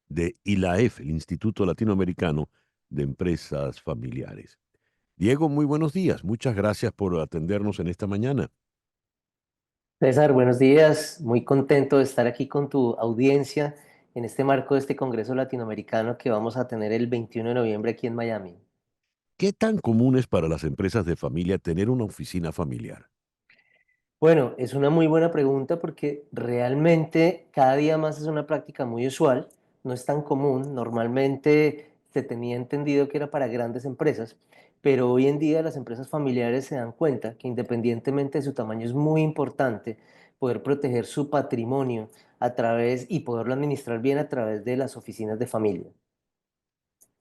de ILAEF, el Instituto Latinoamericano de Empresas Familiares. Diego, muy buenos días. Muchas gracias por atendernos en esta mañana. César, buenos días. Muy contento de estar aquí con tu audiencia en este marco de este Congreso Latinoamericano que vamos a tener el 21 de noviembre aquí en Miami. ¿Qué tan común es para las empresas de familia tener una oficina familiar? Bueno, es una muy buena pregunta porque realmente cada día más es una práctica muy usual, no es tan común. Normalmente se tenía entendido que era para grandes empresas, pero hoy en día las empresas familiares se dan cuenta que independientemente de su tamaño es muy importante poder proteger su patrimonio a través y poderlo administrar bien a través de las oficinas de familia.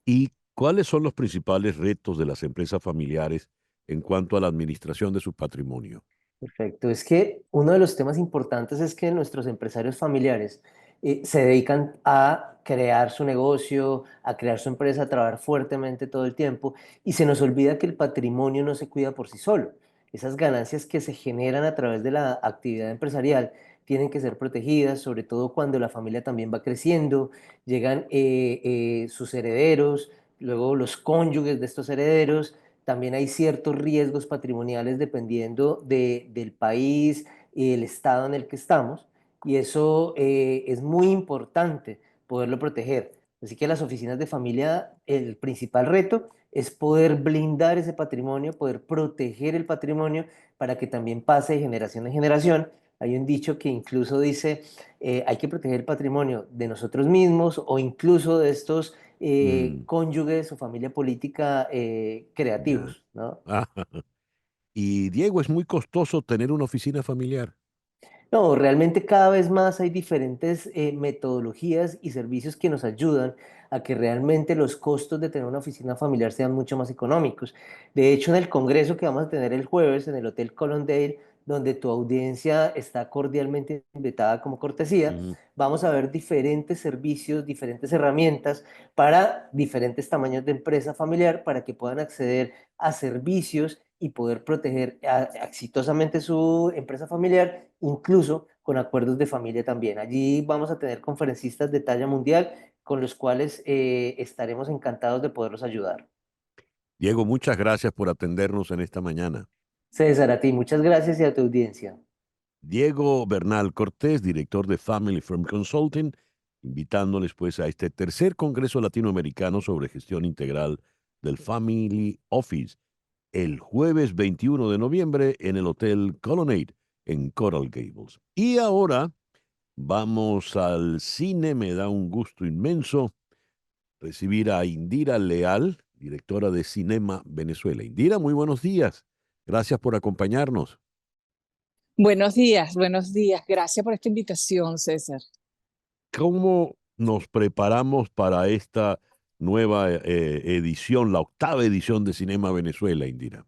¿Y cuáles son los principales retos de las empresas familiares en cuanto a la administración de su patrimonio? Perfecto. Es que uno de los temas importantes es que nuestros empresarios familiares se dedican a crear su negocio, a crear su empresa, a trabajar fuertemente todo el tiempo y se nos olvida que el patrimonio no se cuida por sí solo. Esas ganancias que se generan a través de la actividad empresarial tienen que ser protegidas, sobre todo cuando la familia también va creciendo, llegan sus herederos, luego los cónyuges de estos herederos. También hay ciertos riesgos patrimoniales dependiendo del país y el estado en el que estamos, y eso es muy importante poderlo proteger. Así que las oficinas de familia, el principal reto es poder blindar ese patrimonio, poder proteger el patrimonio para que también pase de generación en generación. Hay un dicho que incluso dice, hay que proteger el patrimonio de nosotros mismos o incluso de estos cónyuges o familia política Ya. creativos, ¿no? Y Diego, ¿es muy costoso tener una oficina familiar? No, realmente cada vez más hay diferentes metodologías y servicios que nos ayudan a que realmente los costos de tener una oficina familiar sean mucho más económicos. De hecho, en el congreso que vamos a tener el jueves en el Hotel Colondale, donde tu audiencia está cordialmente invitada como cortesía, vamos a ver diferentes servicios, diferentes herramientas para diferentes tamaños de empresa familiar para que puedan acceder a servicios y poder proteger exitosamente su empresa familiar, incluso con acuerdos de familia también. Allí vamos a tener conferencistas de talla mundial con los cuales estaremos encantados de poderlos ayudar. Diego, muchas gracias por atendernos en esta mañana. César, a ti, muchas gracias y a tu audiencia. Diego Bernal Cortés, director de Family Firm Consulting, invitándoles pues a este tercer Congreso Latinoamericano sobre Gestión Integral del Family Office, el jueves 21 de noviembre en el Hotel Colonnade en Coral Gables. Y ahora vamos al cine. Me da un gusto inmenso recibir a Indira Leal, directora de Cinema Venezuela. Indira, muy buenos días. Gracias por acompañarnos. Buenos días, buenos días. Gracias por esta invitación, César. ¿Cómo nos preparamos para esta nueva edición, la octava edición de Cinema Venezuela, Indira?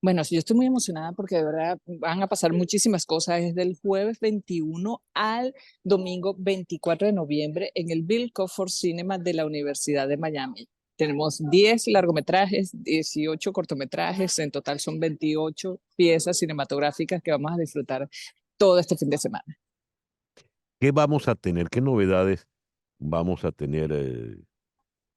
Bueno, sí, yo estoy muy emocionada porque de verdad van a pasar muchísimas cosas desde el jueves 21 al domingo 24 de noviembre en el Bill Crawford Cinema de la Universidad de Miami. Tenemos 10 largometrajes, 18 cortometrajes, en total son 28 piezas cinematográficas que vamos a disfrutar todo este fin de semana. ¿Qué vamos a tener? ¿Qué novedades vamos a tener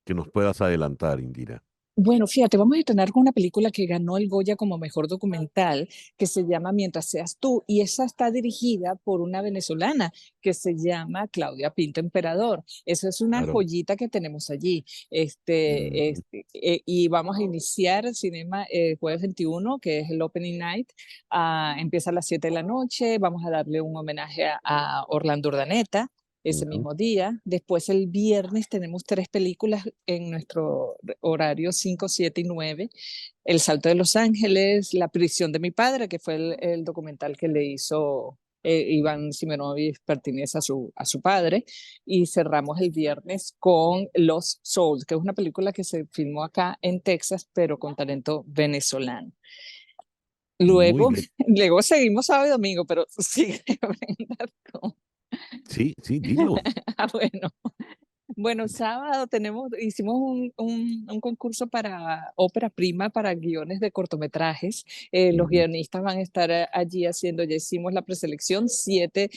que nos puedas adelantar, Indira? Bueno, fíjate, vamos a estrenar con una película que ganó el Goya como mejor documental, que se llama Mientras seas tú, y esa está dirigida por una venezolana que se llama Claudia Pinto Emperador. Esa es una Claro. joyita que tenemos allí. Y vamos a iniciar el cinema jueves 21, que es el Opening Night. Empieza a las 7 de la noche. Vamos a darle un homenaje a Orlando Urdaneta ese mismo día. Después el viernes tenemos 3 películas en nuestro horario 5, 7 y 9. El Salto de Los Ángeles, La prisión de mi padre, que fue el documental que le hizo Iván Simonovic Pertínez a su padre. Y cerramos el viernes con Los Souls, que es una película que se filmó acá en Texas, pero con talento venezolano. Luego seguimos sábado y domingo, pero sigue Brenda con... Sí, dilo. Bueno, sábado hicimos un concurso para ópera prima para guiones de cortometrajes. Los guionistas van a estar allí ya hicimos la preselección, 7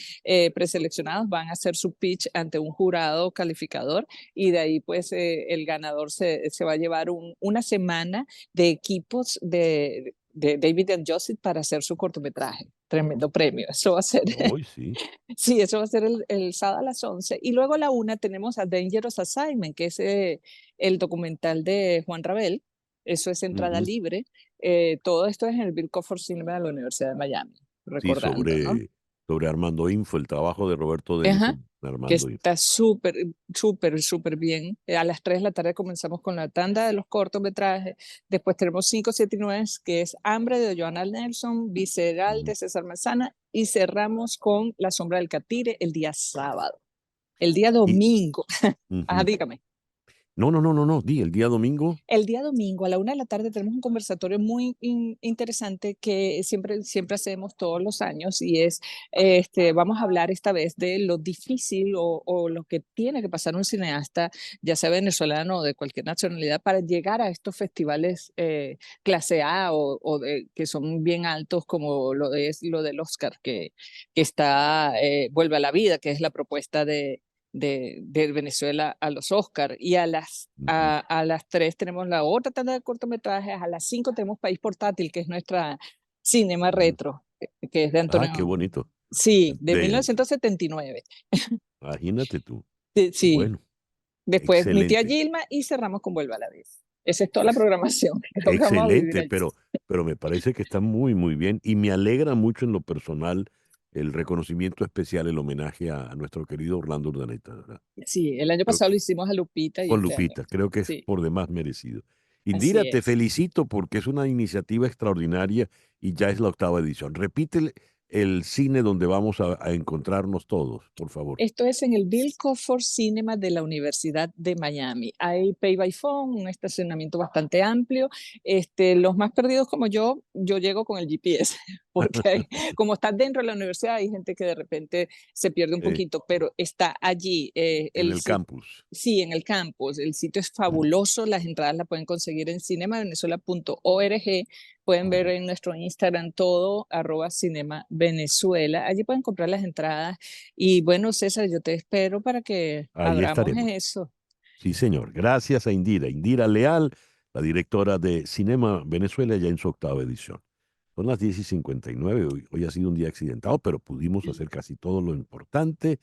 preseleccionados van a hacer su pitch ante un jurado calificador y de ahí pues el ganador se va a llevar una semana de equipos de David and Joseph para hacer su cortometraje. Tremendo premio. Eso va a ser. Sí. Sí, eso va a ser el sábado a las 11. Y luego a la 1 tenemos a Dangerous Assignment, que es el documental de Juan Rabel. Eso es entrada libre. Todo esto es en el Bill Crawford Cinema de la Universidad de Miami. Sí, Recordando, ¿no? sobre Armando Info, el trabajo de Roberto Denis en Que Armando Info. está súper bien. A las 3 de la tarde comenzamos con la tanda de los cortometrajes. Después tenemos 5, 7 y 9, que es Hambre de Joanna Nelson, Visceral de César Manzana, y cerramos con La sombra del catire el día sábado. El día domingo. Dígame. No, di, el día domingo. El día domingo a la 1 de la tarde tenemos un conversatorio muy interesante que siempre hacemos todos los años y es, vamos a hablar esta vez de lo difícil o lo que tiene que pasar un cineasta, ya sea venezolano o de cualquier nacionalidad, para llegar a estos festivales clase A que son bien altos, como lo del Oscar, que está Vuelve a la Vida, que es la propuesta de Venezuela a los Oscars, y a las 3 tenemos la otra tanda de cortometrajes, a las 5 tenemos País Portátil, que es nuestra cinema retro, que es de Antonio. Qué bonito. Sí, de 1979. Imagínate tú. Sí. Bueno. Después Mi tía Gilma y cerramos con Vuelve a la Vida. Esa es toda la programación. Excelente, pero me parece que está muy, muy bien y me alegra mucho en lo personal el reconocimiento especial, el homenaje a nuestro querido Orlando Urdaneta, ¿verdad? Sí, el año pasado lo hicimos a Lupita. Con Lupita, creo que es por demás merecido. Indira, te felicito porque es una iniciativa extraordinaria y ya es la 8ª edición. Repite el cine donde vamos a encontrarnos todos, por favor. Esto es en el Bill Crawford Cinema de la Universidad de Miami. Hay pay by phone, un estacionamiento bastante amplio. Los más perdidos como yo llego con el GPS, porque como está dentro de la universidad hay gente que de repente se pierde un poquito, pero está allí. En el campus. Sí, en el campus. El sitio es fabuloso. Las entradas las pueden conseguir en cinemavenezuela.org. Pueden ver en nuestro Instagram todo, @cinemavenezuela. Allí pueden comprar las entradas. Y bueno, César, yo te espero para que abramos eso. Sí, señor. Gracias a Indira Leal, la directora de Cinema Venezuela, ya en su 8ª edición. Son las 10:59. Hoy ha sido un día accidentado, pero pudimos hacer casi todo lo importante.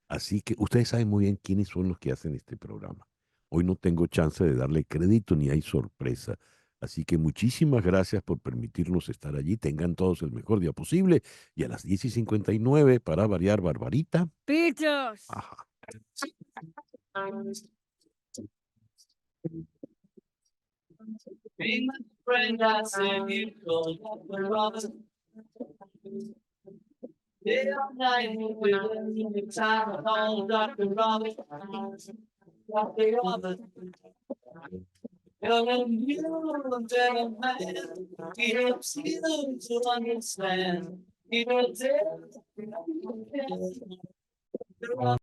Así que ustedes saben muy bien quiénes son los que hacen este programa. Hoy no tengo chance de darle crédito ni hay sorpresa. Así que muchísimas gracias por permitirnos estar allí. Tengan todos el mejor día posible. Y a las 10:59, para variar, Barbarita. ¡Pictures! Ajá.